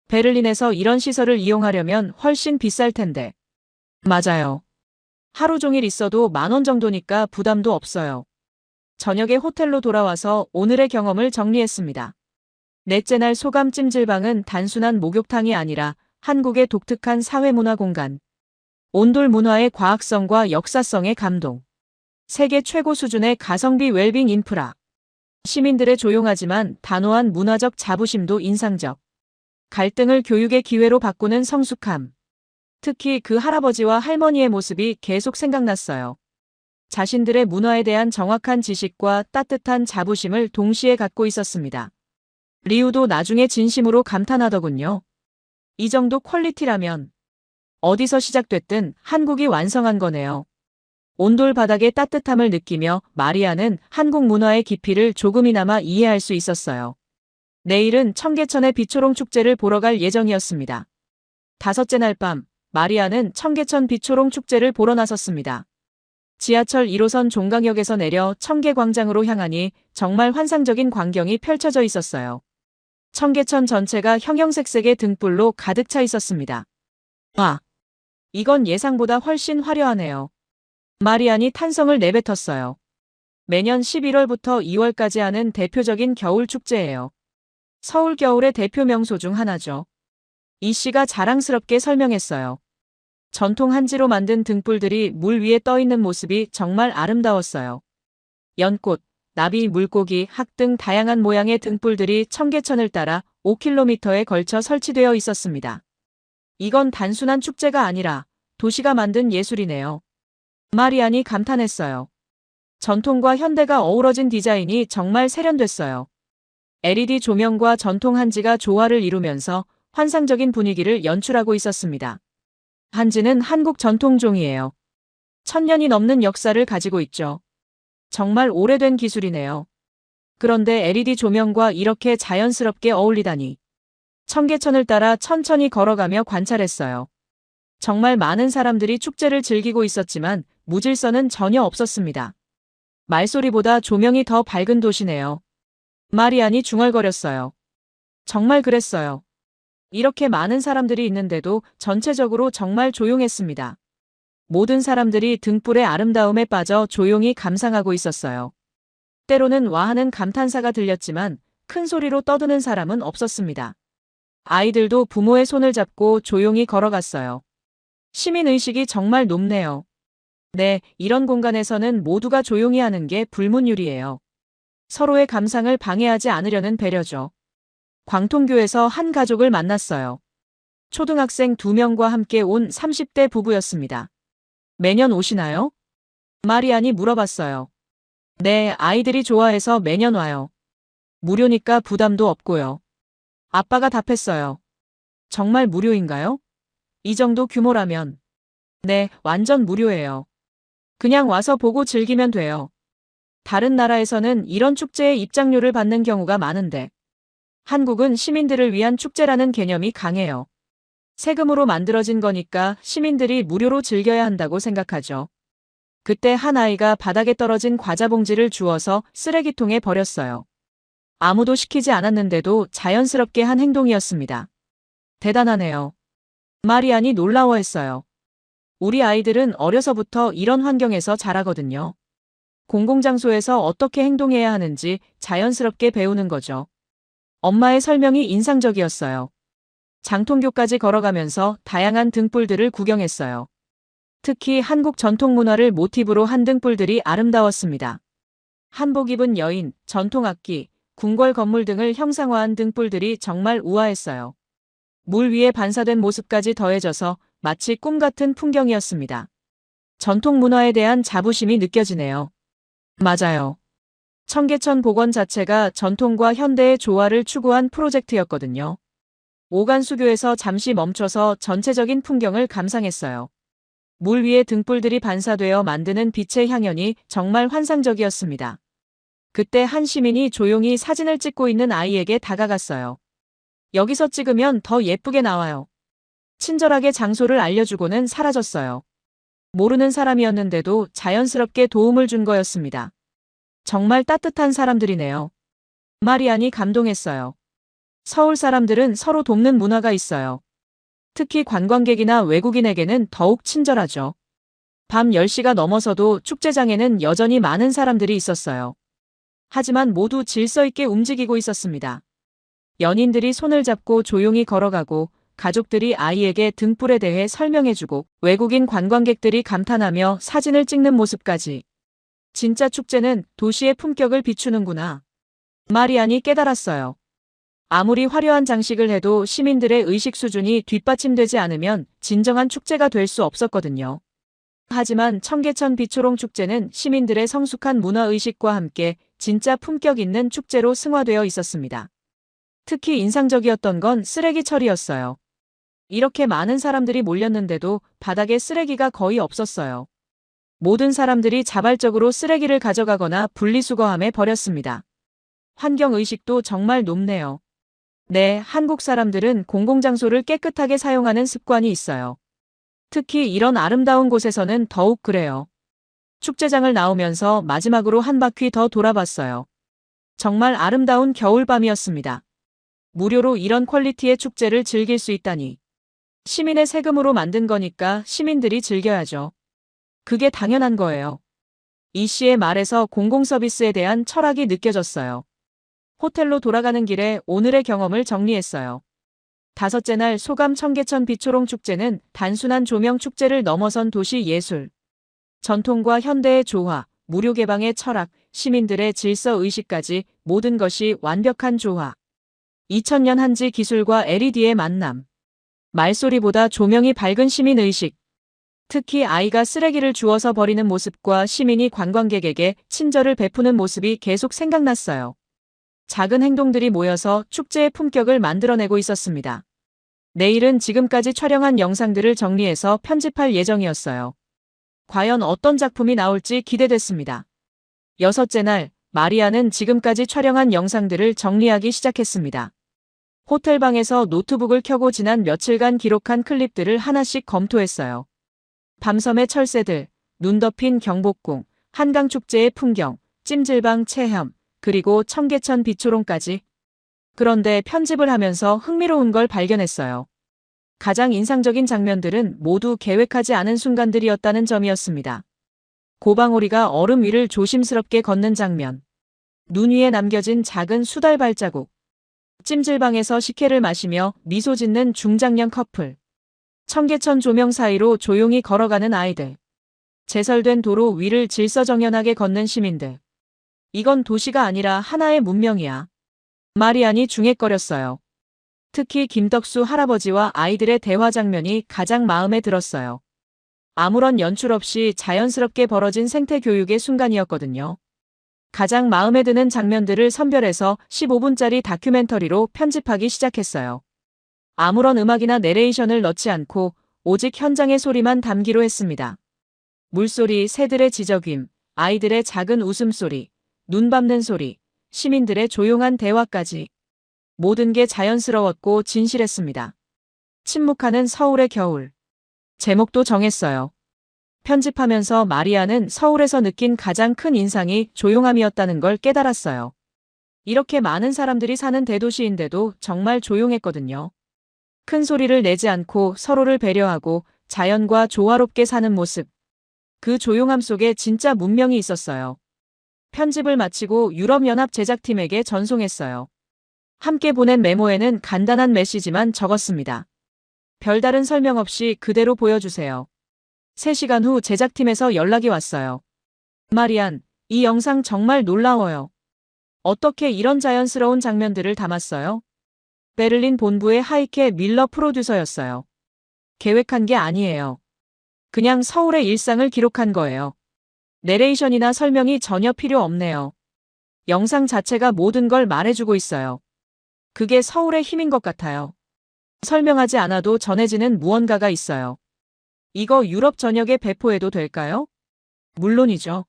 베를린에서 이런 시설을 이용하려면 훨씬 비쌀 텐데. 맞아요. 하루 종일 있어도 10,000원 정도니까 부담도 없어요. 저녁에 호텔로 돌아와서 오늘의 경험을 정리했습니다. 넷째 날 소감 찜질방은 단순한 목욕탕이 아니라 한국의 독특한 사회문화 공간. 온돌 문화의 과학성과 역사성의 감동. 세계 최고 수준의 가성비 웰빙 인프라. 시민들의 조용하지만 단호한 문화적 자부심도 인상적. 갈등을 교육의 기회로 바꾸는 성숙함. 특히 그 할아버지와 할머니의 모습이 계속 생각났어요. 자신들의 문화에 대한 정확한 지식과 따뜻한 자부심을 동시에 갖고 있었습니다. 리우도 나중에 진심으로 감탄하더군요. 이 정도 퀄리티라면 어디서 시작됐든 한국이 완성한 거네요. 온돌 바닥의 따뜻함을 느끼며 마리아는 한국 문화의 깊이를 조금이나마 이해할 수 있었어요. 내일은 청계천의 비초롱 축제를 보러 갈 예정이었습니다. 5째 날 밤, 마리아는 청계천 비초롱 축제를 보러 나섰습니다. 지하철 1호선 종강역에서 내려 청계광장으로 향하니 정말 환상적인 광경이 펼쳐져 있었어요. 청계천 전체가 형형색색의 등불로 가득 차 있었습니다. 와, 이건 예상보다 훨씬 화려하네요. 마리안이 탄성을 내뱉었어요. 매년 11월부터 2월까지 하는 대표적인 겨울 축제예요. 서울 겨울의 대표 명소 중 하나죠. 이 씨가 자랑스럽게 설명했어요. 전통 한지로 만든 등불들이 물 위에 떠 있는 모습이 정말 아름다웠어요. 연꽃, 나비, 물고기, 학 등 다양한 모양의 등불들이 청계천을 따라 5km에 걸쳐 설치되어 있었습니다. 이건 단순한 축제가 아니라 도시가 만든 예술이네요. 마리안이 감탄했어요. 전통과 현대가 어우러진 디자인이 정말 세련됐어요. LED 조명과 전통 한지가 조화를 이루면서 환상적인 분위기를 연출하고 있었습니다. 한지는 한국 전통종이에요. 1000년이 넘는 역사를 가지고 있죠. 정말 오래된 기술이네요. 그런데 LED 조명과 이렇게 자연스럽게 어울리다니. 청계천을 따라 천천히 걸어가며 관찰했어요. 정말 많은 사람들이 축제를 즐기고 있었지만 무질서는 전혀 없었습니다. 말소리보다 조명이 더 밝은 도시네요. 마리안이 중얼거렸어요. 정말 그랬어요. 이렇게 많은 사람들이 있는데도 전체적으로 정말 조용했습니다. 모든 사람들이 등불의 아름다움에 빠져 조용히 감상하고 있었어요. 때로는 와하는 감탄사가 들렸지만 큰 소리로 떠드는 사람은 없었습니다. 아이들도 부모의 손을 잡고 조용히 걸어갔어요. 시민의식이 정말 높네요. 네, 이런 공간에서는 모두가 조용히 하는 게 불문율이에요. 서로의 감상을 방해하지 않으려는 배려죠. 광통교에서 한 가족을 만났어요. 초등학생 2명과 함께 온 30대 부부였습니다. 매년 오시나요? 마리안이 물어봤어요. 네, 아이들이 좋아해서 매년 와요. 무료니까 부담도 없고요. 아빠가 답했어요. 정말 무료인가요? 이 정도 규모라면. 네, 완전 무료예요. 그냥 와서 보고 즐기면 돼요. 다른 나라에서는 이런 축제에 입장료를 받는 경우가 많은데, 한국은 시민들을 위한 축제라는 개념이 강해요. 세금으로 만들어진 거니까 시민들이 무료로 즐겨야 한다고 생각하죠. 그때 한 아이가 바닥에 떨어진 과자 봉지를 주워서 쓰레기통에 버렸어요. 아무도 시키지 않았는데도 자연스럽게 한 행동이었습니다. 대단하네요. 마리안이 놀라워했어요. 우리 아이들은 어려서부터 이런 환경에서 자라거든요. 공공장소에서 어떻게 행동해야 하는지 자연스럽게 배우는 거죠. 엄마의 설명이 인상적이었어요. 장통교까지 걸어가면서 다양한 등불들을 구경했어요. 특히 한국 전통 문화를 모티브로 한 등불들이 아름다웠습니다. 한복 입은 여인, 전통악기, 궁궐 건물 등을 형상화한 등불들이 정말 우아했어요. 물 위에 반사된 모습까지 더해져서 마치 꿈 같은 풍경이었습니다. 전통 문화에 대한 자부심이 느껴지네요. 맞아요. 청계천 복원 자체가 전통과 현대의 조화를 추구한 프로젝트였거든요. 오간수교에서 잠시 멈춰서 전체적인 풍경을 감상했어요. 물 위에 등불들이 반사되어 만드는 빛의 향연이 정말 환상적이었습니다. 그때 한 시민이 조용히 사진을 찍고 있는 아이에게 다가갔어요. 여기서 찍으면 더 예쁘게 나와요. 친절하게 장소를 알려주고는 사라졌어요. 모르는 사람이었는데도 자연스럽게 도움을 준 거였습니다. 정말 따뜻한 사람들이네요. 마리안이 감동했어요. 서울 사람들은 서로 돕는 문화가 있어요. 특히 관광객이나 외국인에게는 더욱 친절하죠. 밤 10시가 넘어서도 축제장에는 여전히 많은 사람들이 있었어요. 하지만 모두 질서 있게 움직이고 있었습니다. 연인들이 손을 잡고 조용히 걸어가고 가족들이 아이에게 등불에 대해 설명해주고 외국인 관광객들이 감탄하며 사진을 찍는 모습까지. 진짜 축제는 도시의 품격을 비추는구나. 마리안이 깨달았어요. 아무리 화려한 장식을 해도 시민들의 의식 수준이 뒷받침되지 않으면 진정한 축제가 될 수 없었거든요. 하지만 청계천 비초롱 축제는 시민들의 성숙한 문화의식과 함께 진짜 품격 있는 축제로 승화되어 있었습니다. 특히 인상적이었던 건 쓰레기 처리였어요. 이렇게 많은 사람들이 몰렸는데도 바닥에 쓰레기가 거의 없었어요. 모든 사람들이 자발적으로 쓰레기를 가져가거나 분리수거함에 버렸습니다. 환경의식도 정말 높네요. 네, 한국 사람들은 공공장소를 깨끗하게 사용하는 습관이 있어요. 특히 이런 아름다운 곳에서는 더욱 그래요. 축제장을 나오면서 마지막으로 한 바퀴 더 돌아봤어요. 정말 아름다운 겨울밤이었습니다. 무료로 이런 퀄리티의 축제를 즐길 수 있다니. 시민의 세금으로 만든 거니까 시민들이 즐겨야죠. 그게 당연한 거예요. 이 씨의 말에서 공공서비스에 대한 철학이 느껴졌어요. 호텔로 돌아가는 길에 오늘의 경험을 정리했어요. 5째 날 소감 청계천 비초롱 축제는 단순한 조명 축제를 넘어선 도시 예술. 전통과 현대의 조화, 무료 개방의 철학, 시민들의 질서 의식까지 모든 것이 완벽한 조화. 2000년 한지 기술과 LED의 만남. 말소리보다 조명이 밝은 시민 의식. 특히 아이가 쓰레기를 주워서 버리는 모습과 시민이 관광객에게 친절을 베푸는 모습이 계속 생각났어요. 작은 행동들이 모여서 축제의 품격을 만들어내고 있었습니다. 내일은 지금까지 촬영한 영상들을 정리해서 편집할 예정이었어요. 과연 어떤 작품이 나올지 기대됐습니다. 6째 날, 마리아는 지금까지 촬영한 영상들을 정리하기 시작했습니다. 호텔방에서 노트북을 켜고 지난 며칠간 기록한 클립들을 하나씩 검토했어요. 밤섬의 철새들, 눈 덮인 경복궁, 한강축제의 풍경, 찜질방 체험, 그리고 청계천 비초롱까지. 그런데 편집을 하면서 흥미로운 걸 발견했어요. 가장 인상적인 장면들은 모두 계획하지 않은 순간들이었다는 점이었습니다. 고방오리가 얼음 위를 조심스럽게 걷는 장면. 눈 위에 남겨진 작은 수달 발자국. 찜질방에서 식혜를 마시며 미소 짓는 중장년 커플. 청계천 조명 사이로 조용히 걸어가는 아이들. 제설된 도로 위를 질서정연하게 걷는 시민들. 이건 도시가 아니라 하나의 문명이야. 마리안이 중얼거렸어요. 특히 김덕수 할아버지와 아이들의 대화 장면이 가장 마음에 들었어요. 아무런 연출 없이 자연스럽게 벌어진 생태 교육의 순간이었거든요. 가장 마음에 드는 장면들을 선별해서 15분짜리 다큐멘터리로 편집하기 시작했어요. 아무런 음악이나 내레이션을 넣지 않고 오직 현장의 소리만 담기로 했습니다. 물소리, 새들의 지저귐, 아이들의 작은 웃음소리, 눈 밟는 소리, 시민들의 조용한 대화까지. 모든 게 자연스러웠고 진실했습니다. 침묵하는 서울의 겨울. 제목도 정했어요. 편집하면서 마리아는 서울에서 느낀 가장 큰 인상이 조용함이었다는 걸 깨달았어요. 이렇게 많은 사람들이 사는 대도시인데도 정말 조용했거든요. 큰 소리를 내지 않고 서로를 배려하고 자연과 조화롭게 사는 모습. 그 조용함 속에 진짜 문명이 있었어요. 편집을 마치고 유럽연합 제작팀에게 전송했어요. 함께 보낸 메모에는 간단한 메시지만 적었습니다. 별다른 설명 없이 그대로 보여주세요. 3시간 후 제작팀에서 연락이 왔어요. 마리안, 이 영상 정말 놀라워요. 어떻게 이런 자연스러운 장면들을 담았어요? 베를린 본부의 하이케 밀러 프로듀서였어요. 계획한 게 아니에요. 그냥 서울의 일상을 기록한 거예요. 내레이션이나 설명이 전혀 필요 없네요. 영상 자체가 모든 걸 말해주고 있어요. 그게 서울의 힘인 것 같아요. 설명하지 않아도 전해지는 무언가가 있어요. 이거 유럽 전역에 배포해도 될까요? 물론이죠.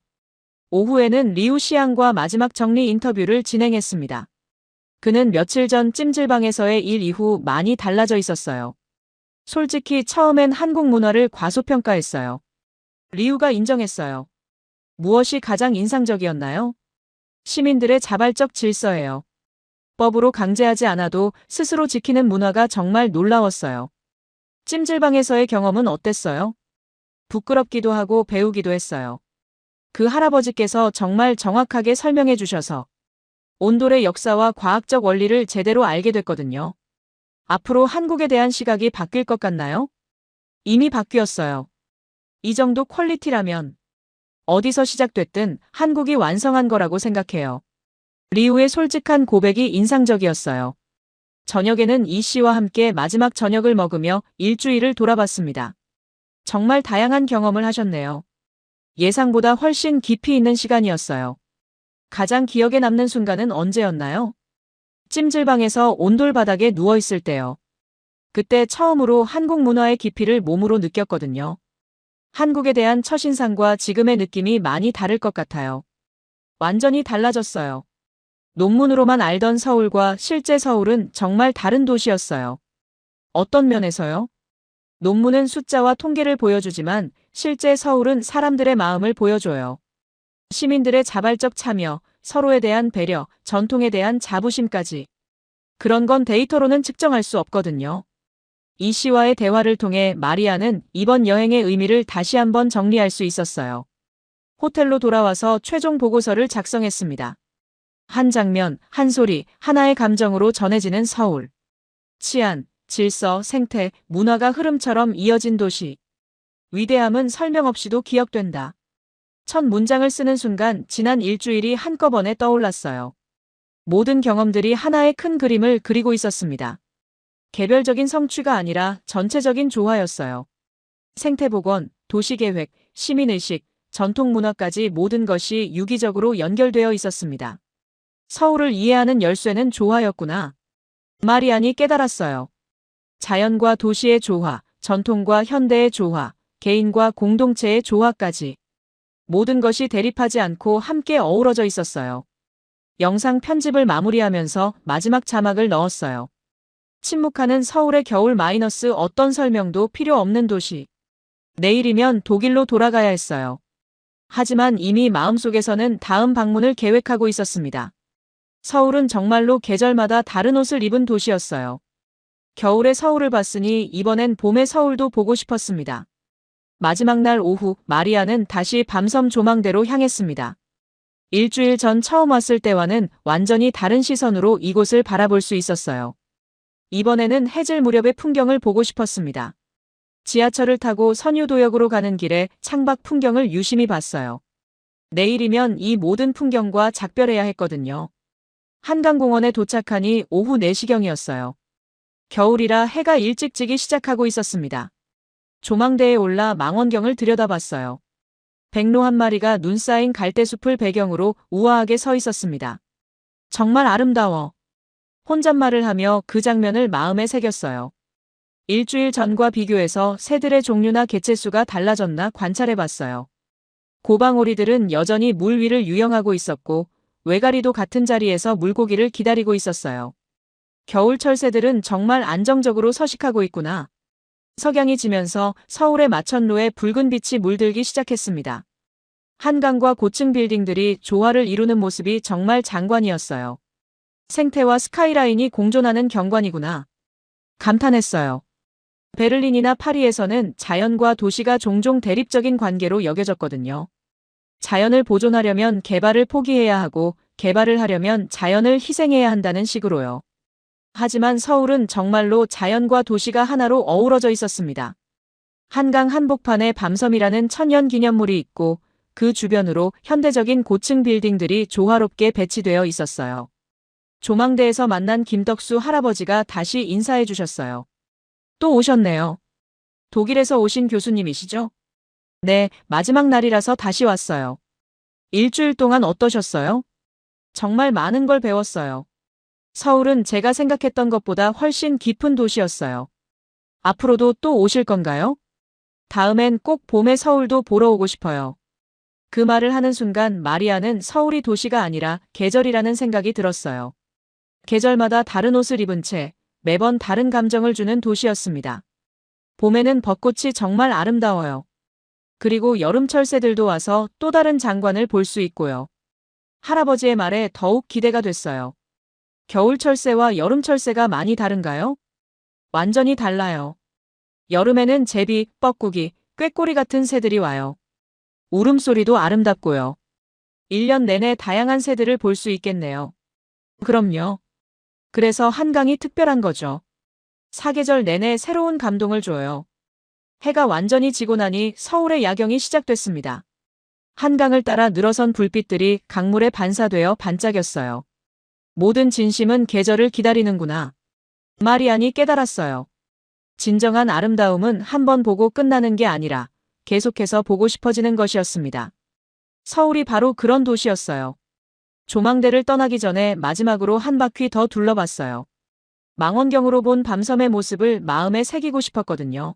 오후에는 리우 시앙과 마지막 정리 인터뷰를 진행했습니다. 그는 며칠 전 찜질방에서의 일 이후 많이 달라져 있었어요. 솔직히 처음엔 한국 문화를 과소평가했어요. 리우가 인정했어요. 무엇이 가장 인상적이었나요? 시민들의 자발적 질서예요. 법으로 강제하지 않아도 스스로 지키는 문화가 정말 놀라웠어요. 찜질방에서의 경험은 어땠어요? 부끄럽기도 하고 배우기도 했어요. 그 할아버지께서 정말 정확하게 설명해 주셔서 온돌의 역사와 과학적 원리를 제대로 알게 됐거든요. 앞으로 한국에 대한 시각이 바뀔 것 같나요? 이미 바뀌었어요. 이 정도 퀄리티라면 어디서 시작됐든 한국이 완성한 거라고 생각해요. 리우의 솔직한 고백이 인상적이었어요. 저녁에는 이 씨와 함께 마지막 저녁을 먹으며 일주일을 돌아봤습니다. 정말 다양한 경험을 하셨네요. 예상보다 훨씬 깊이 있는 시간이었어요. 가장 기억에 남는 순간은 언제였나요? 찜질방에서 온돌 바닥에 누워있을 때요. 그때 처음으로 한국 문화의 깊이를 몸으로 느꼈거든요. 한국에 대한 첫인상과 지금의 느낌이 많이 다를 것 같아요. 완전히 달라졌어요. 논문으로만 알던 서울과 실제 서울은 정말 다른 도시였어요. 어떤 면에서요? 논문은 숫자와 통계를 보여주지만 실제 서울은 사람들의 마음을 보여줘요. 시민들의 자발적 참여, 서로에 대한 배려, 전통에 대한 자부심까지. 그런 건 데이터로는 측정할 수 없거든요. 이 씨와의 대화를 통해 마리아는 이번 여행의 의미를 다시 한번 정리할 수 있었어요. 호텔로 돌아와서 최종 보고서를 작성했습니다. 한 장면, 한 소리, 하나의 감정으로 전해지는 서울. 치안, 질서, 생태, 문화가 흐름처럼 이어진 도시. 위대함은 설명 없이도 기억된다. 첫 문장을 쓰는 순간 지난 일주일이 한꺼번에 떠올랐어요. 모든 경험들이 하나의 큰 그림을 그리고 있었습니다. 개별적인 성취가 아니라 전체적인 조화였어요. 생태복원, 도시계획, 시민의식, 전통문화까지 모든 것이 유기적으로 연결되어 있었습니다. 서울을 이해하는 열쇠는 조화였구나. 마리안이 깨달았어요. 자연과 도시의 조화, 전통과 현대의 조화, 개인과 공동체의 조화까지. 모든 것이 대립하지 않고 함께 어우러져 있었어요. 영상 편집을 마무리하면서 마지막 자막을 넣었어요. 침묵하는 서울의 겨울 마이너스 어떤 설명도 필요 없는 도시. 내일이면 독일로 돌아가야 했어요. 하지만 이미 마음속에서는 다음 방문을 계획하고 있었습니다. 서울은 정말로 계절마다 다른 옷을 입은 도시였어요. 겨울의 서울을 봤으니 이번엔 봄의 서울도 보고 싶었습니다. 마지막 날 오후 마리아는 다시 밤섬 조망대로 향했습니다. 일주일 전 처음 왔을 때와는 완전히 다른 시선으로 이곳을 바라볼 수 있었어요. 이번에는 해질 무렵의 풍경을 보고 싶었습니다. 지하철을 타고 선유도역으로 가는 길에 창밖 풍경을 유심히 봤어요. 내일이면 이 모든 풍경과 작별해야 했거든요. 한강공원에 도착하니 오후 4시경이었어요. 겨울이라 해가 일찍 지기 시작하고 있었습니다. 조망대에 올라 망원경을 들여다봤어요. 백로 한 마리가 눈 쌓인 갈대숲을 배경으로 우아하게 서 있었습니다. 정말 아름다워. 혼잣말을 하며 그 장면을 마음에 새겼어요. 일주일 전과 비교해서 새들의 종류나 개체수가 달라졌나 관찰해봤어요. 고방오리들은 여전히 물 위를 유영하고 있었고 외가리도 같은 자리에서 물고기를 기다리고 있었어요. 겨울철 새들은 정말 안정적으로 서식하고 있구나. 석양이 지면서 서울의 마천루에 붉은 빛이 물들기 시작했습니다. 한강과 고층 빌딩들이 조화를 이루는 모습이 정말 장관이었어요. 생태와 스카이라인이 공존하는 경관이구나. 감탄했어요. 베를린이나 파리에서는 자연과 도시가 종종 대립적인 관계로 여겨졌거든요. 자연을 보존하려면 개발을 포기해야 하고 개발을 하려면 자연을 희생해야 한다는 식으로요. 하지만 서울은 정말로 자연과 도시가 하나로 어우러져 있었습니다. 한강 한복판에 밤섬이라는 천연기념물이 있고 그 주변으로 현대적인 고층 빌딩들이 조화롭게 배치되어 있었어요. 조망대에서 만난 김덕수 할아버지가 다시 인사해 주셨어요. 또 오셨네요. 독일에서 오신 교수님이시죠? 네, 마지막 날이라서 다시 왔어요. 일주일 동안 어떠셨어요? 정말 많은 걸 배웠어요. 서울은 제가 생각했던 것보다 훨씬 깊은 도시였어요. 앞으로도 또 오실 건가요? 다음엔 꼭 봄에 서울도 보러 오고 싶어요. 그 말을 하는 순간 마리아는 서울이 도시가 아니라 계절이라는 생각이 들었어요. 계절마다 다른 옷을 입은 채 매번 다른 감정을 주는 도시였습니다. 봄에는 벚꽃이 정말 아름다워요. 그리고 여름철 새들도 와서 또 다른 장관을 볼 수 있고요. 할아버지의 말에 더욱 기대가 됐어요. 겨울철 새와 여름철 새가 많이 다른가요? 완전히 달라요. 여름에는 제비, 뻐꾸기, 꾀꼬리 같은 새들이 와요. 울음소리도 아름답고요. 1년 내내 다양한 새들을 볼 수 있겠네요. 그럼요. 그래서 한강이 특별한 거죠. 사계절 내내 새로운 감동을 줘요. 해가 완전히 지고 나니 서울의 야경이 시작됐습니다. 한강을 따라 늘어선 불빛들이 강물에 반사되어 반짝였어요. 모든 진심은 계절을 기다리는구나. 마리안이 깨달았어요. 진정한 아름다움은 한 번 보고 끝나는 게 아니라 계속해서 보고 싶어지는 것이었습니다. 서울이 바로 그런 도시였어요. 조망대를 떠나기 전에 마지막으로 한 바퀴 더 둘러봤어요. 망원경으로 본 밤섬의 모습을 마음에 새기고 싶었거든요.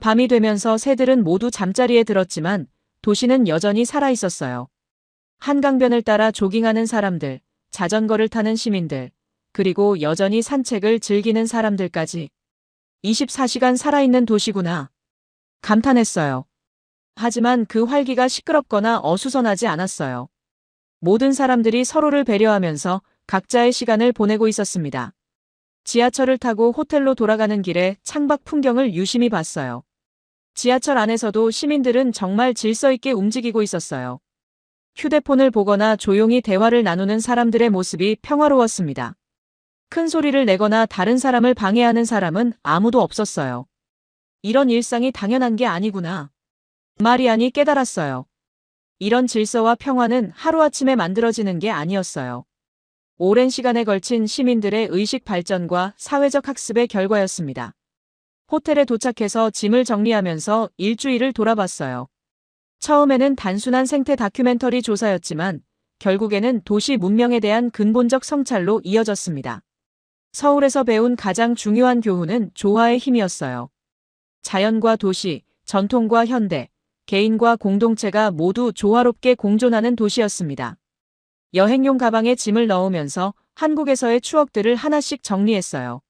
밤이 되면서 새들은 모두 잠자리에 들었지만 도시는 여전히 살아있었어요. 한강변을 따라 조깅하는 사람들, 자전거를 타는 시민들, 그리고 여전히 산책을 즐기는 사람들까지. 24시간 살아있는 도시구나. 감탄했어요. 하지만 그 활기가 시끄럽거나 어수선하지 않았어요. 모든 사람들이 서로를 배려하면서 각자의 시간을 보내고 있었습니다. 지하철을 타고 호텔로 돌아가는 길에 창밖 풍경을 유심히 봤어요. 지하철 안에서도 시민들은 정말 질서 있게 움직이고 있었어요. 휴대폰을 보거나 조용히 대화를 나누는 사람들의 모습이 평화로웠습니다. 큰 소리를 내거나 다른 사람을 방해하는 사람은 아무도 없었어요. 이런 일상이 당연한 게 아니구나. 마리안이 깨달았어요. 이런 질서와 평화는 하루아침에 만들어지는 게 아니었어요. 오랜 시간에 걸친 시민들의 의식 발전과 사회적 학습의 결과였습니다. 호텔에 도착해서 짐을 정리하면서 일주일을 돌아봤어요. 처음에는 단순한 생태 다큐멘터리 조사였지만 결국에는 도시 문명에 대한 근본적 성찰로 이어졌습니다. 서울에서 배운 가장 중요한 교훈은 조화의 힘이었어요. 자연과 도시, 전통과 현대, 개인과 공동체가 모두 조화롭게 공존하는 도시였습니다. 여행용 가방에 짐을 넣으면서 한국에서의 추억들을 하나씩 정리했어요.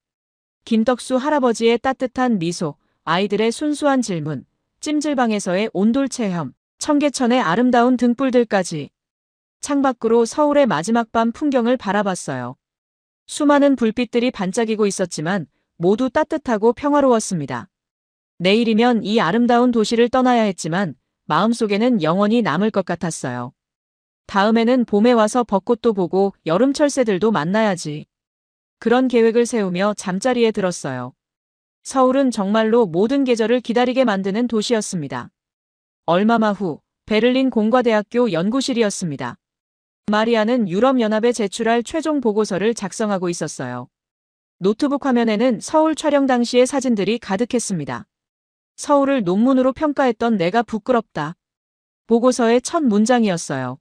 김덕수 할아버지의 따뜻한 미소, 아이들의 순수한 질문, 찜질방에서의 온돌 체험, 청계천의 아름다운 등불들까지. 창밖으로 서울의 마지막 밤 풍경을 바라봤어요. 수많은 불빛들이 반짝이고 있었지만 모두 따뜻하고 평화로웠습니다. 내일이면 이 아름다운 도시를 떠나야 했지만 마음속에는 영원히 남을 것 같았어요. 다음에는 봄에 와서 벚꽃도 보고 여름철 새들도 만나야지. 그런 계획을 세우며 잠자리에 들었어요. 서울은 정말로 모든 계절을 기다리게 만드는 도시였습니다. 얼마마 후 베를린 공과대학교 연구실이었습니다. 마리아는 유럽연합에 제출할 최종 보고서를 작성하고 있었어요. 노트북 화면에는 서울 촬영 당시의 사진들이 가득했습니다. 서울을 논문으로 평가했던 내가 부끄럽다. 보고서의 첫 문장이었어요.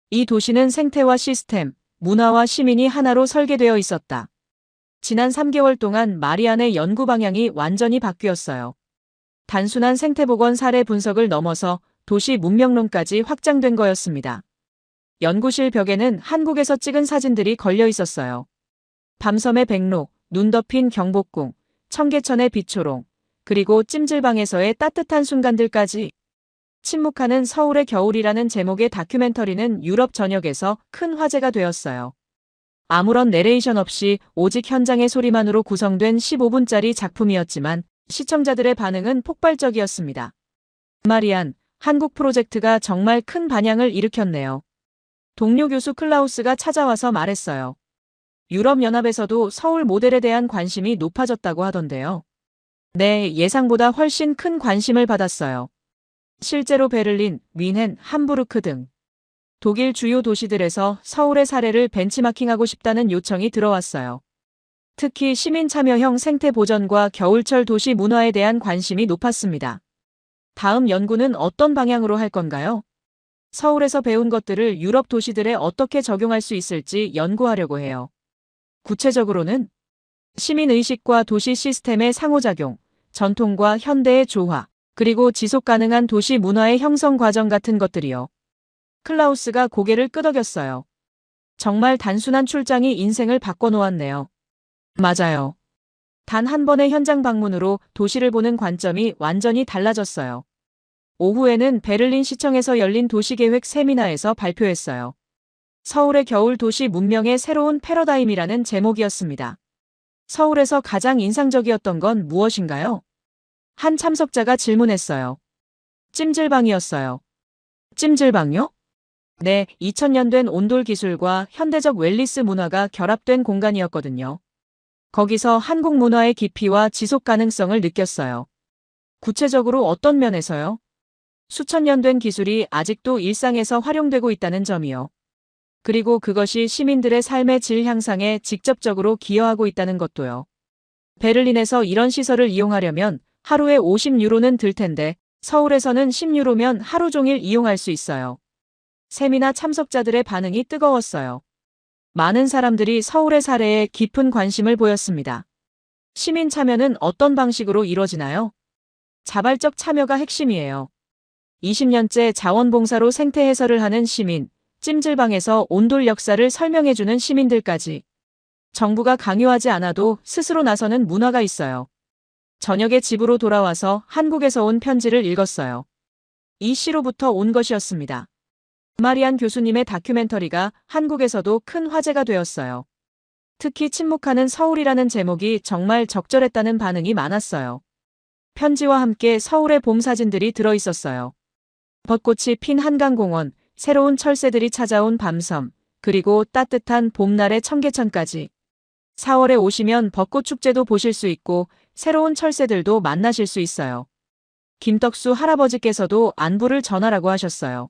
이 도시는 생태와 시스템, 문화와 시민이 하나로 설계되어 있었다. 지난 3개월 동안 마리안의 연구 방향이 완전히 바뀌었어요. 단순한 생태복원 사례 분석을 넘어서 도시 문명론까지 확장된 거였습니다. 연구실 벽에는 한국에서 찍은 사진들이 걸려 있었어요. 밤섬의 백로, 눈 덮인 경복궁, 청계천의 빛초롱, 그리고 찜질방에서의 따뜻한 순간들까지. 침묵하는 서울의 겨울이라는 제목의 다큐멘터리는 유럽 전역에서 큰 화제가 되었어요. 아무런 내레이션 없이 오직 현장의 소리만으로 구성된 15분짜리 작품이었지만 시청자들의 반응은 폭발적이었습니다. 마리안, 한국 프로젝트가 정말 큰 반향을 일으켰네요. 동료 교수 클라우스가 찾아와서 말했어요. 유럽연합에서도 서울 모델에 대한 관심이 높아졌다고 하던데요. 네, 예상보다 훨씬 큰 관심을 받았어요. 실제로 베를린, 뮌헨, 함부르크 등 독일 주요 도시들에서 서울의 사례를 벤치마킹하고 싶다는 요청이 들어왔어요. 특히 시민 참여형 생태 보전과 겨울철 도시 문화에 대한 관심이 높았습니다. 다음 연구는 어떤 방향으로 할 건가요? 서울에서 배운 것들을 유럽 도시들에 어떻게 적용할 수 있을지 연구하려고 해요. 구체적으로는 시민의식과 도시 시스템의 상호작용, 전통과 현대의 조화, 그리고 지속 가능한 도시 문화의 형성 과정 같은 것들이요. 클라우스가 고개를 끄덕였어요. 정말 단순한 출장이 인생을 바꿔놓았네요. 맞아요. 단 한 번의 현장 방문으로 도시를 보는 관점이 완전히 달라졌어요. 오후에는 베를린 시청에서 열린 도시계획 세미나에서 발표했어요. 서울의 겨울 도시 문명의 새로운 패러다임이라는 제목이었습니다. 서울에서 가장 인상적이었던 건 무엇인가요? 한 참석자가 질문했어요. 찜질방이었어요. 찜질방요? 네, 2000년 된 온돌 기술과 현대적 웰니스 문화가 결합된 공간이었거든요. 거기서 한국 문화의 깊이와 지속 가능성을 느꼈어요. 구체적으로 어떤 면에서요? 수천 년 된 기술이 아직도 일상에서 활용되고 있다는 점이요. 그리고 그것이 시민들의 삶의 질 향상에 직접적으로 기여하고 있다는 것도요. 베를린에서 이런 시설을 이용하려면 하루에 50유로는 들 텐데 서울에서는 10유로면 하루 종일 이용할 수 있어요. 세미나 참석자들의 반응이 뜨거웠어요. 많은 사람들이 서울의 사례에 깊은 관심을 보였습니다. 시민 참여는 어떤 방식으로 이루어지나요? 자발적 참여가 핵심이에요. 20년째 자원봉사로 생태 해설을 하는 시민, 찜질방에서 온돌 역사를 설명해주는 시민들까지. 정부가 강요하지 않아도 스스로 나서는 문화가 있어요. 저녁에 집으로 돌아와서 한국에서 온 편지를 읽었어요. 이 시로부터 온 것이었습니다. 마리안 교수님의 다큐멘터리가 한국에서도 큰 화제가 되었어요. 특히 침묵하는 서울이라는 제목이 정말 적절했다는 반응이 많았어요. 편지와 함께 서울의 봄 사진들이 들어있었어요. 벚꽃이 핀 한강공원, 새로운 철새들이 찾아온 밤섬, 그리고 따뜻한 봄날의 청계천까지. 4월에 오시면 벚꽃 축제도 보실 수 있고 새로운 철새들도 만나실 수 있어요. 김덕수 할아버지께서도 안부를 전하라고 하셨어요.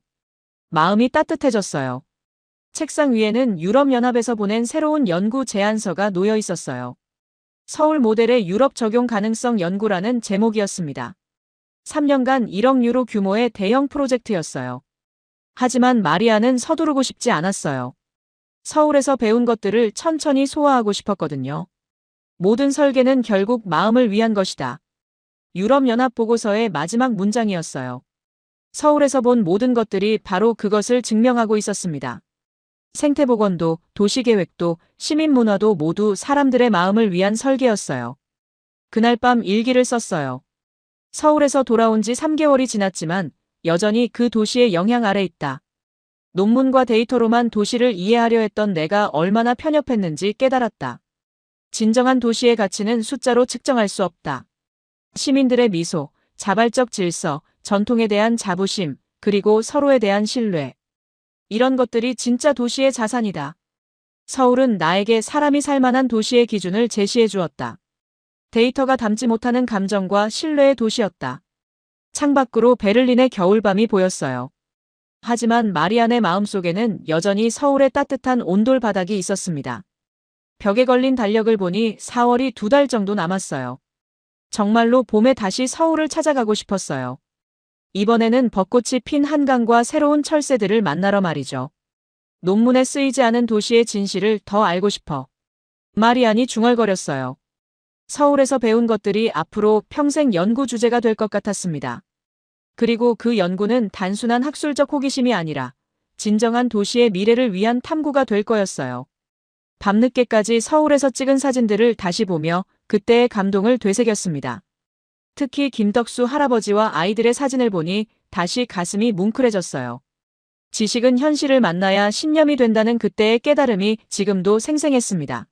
마음이 따뜻해졌어요. 책상 위에는 유럽연합에서 보낸 새로운 연구 제안서가 놓여 있었어요. 서울 모델의 유럽 적용 가능성 연구라는 제목이었습니다. 3년간 1억 유로 규모의 대형 프로젝트였어요. 하지만 마리아는 서두르고 싶지 않았어요. 서울에서 배운 것들을 천천히 소화하고 싶었거든요. 모든 설계는 결국 마음을 위한 것이다. 유럽연합 보고서의 마지막 문장이었어요. 서울에서 본 모든 것들이 바로 그것을 증명하고 있었습니다. 생태보건도, 도시계획도, 시민문화도 모두 사람들의 마음을 위한 설계였어요. 그날 밤 일기를 썼어요. 서울에서 돌아온 지 3개월이 지났지만 여전히 그 도시의 영향 아래 있다. 논문과 데이터로만 도시를 이해하려 했던 내가 얼마나 편협했는지 깨달았다. 진정한 도시의 가치는 숫자로 측정할 수 없다. 시민들의 미소, 자발적 질서, 전통에 대한 자부심, 그리고 서로에 대한 신뢰. 이런 것들이 진짜 도시의 자산이다. 서울은 나에게 사람이 살만한 도시의 기준을 제시해 주었다. 데이터가 담지 못하는 감정과 신뢰의 도시였다. 창밖으로 베를린의 겨울밤이 보였어요. 하지만 마리안의 마음속에는 여전히 서울의 따뜻한 온돌 바닥이 있었습니다. 벽에 걸린 달력을 보니 4월이 2달 정도 남았어요. 정말로 봄에 다시 서울을 찾아가고 싶었어요. 이번에는 벚꽃이 핀 한강과 새로운 철새들을 만나러 말이죠. 논문에 쓰이지 않은 도시의 진실을 더 알고 싶어. 마리안이 중얼거렸어요. 서울에서 배운 것들이 앞으로 평생 연구 주제가 될 것 같았습니다. 그리고 그 연구는 단순한 학술적 호기심이 아니라 진정한 도시의 미래를 위한 탐구가 될 거였어요. 밤늦게까지 서울에서 찍은 사진들을 다시 보며 그때의 감동을 되새겼습니다. 특히 김덕수 할아버지와 아이들의 사진을 보니 다시 가슴이 뭉클해졌어요. 지식은 현실을 만나야 신념이 된다는 그때의 깨달음이 지금도 생생했습니다.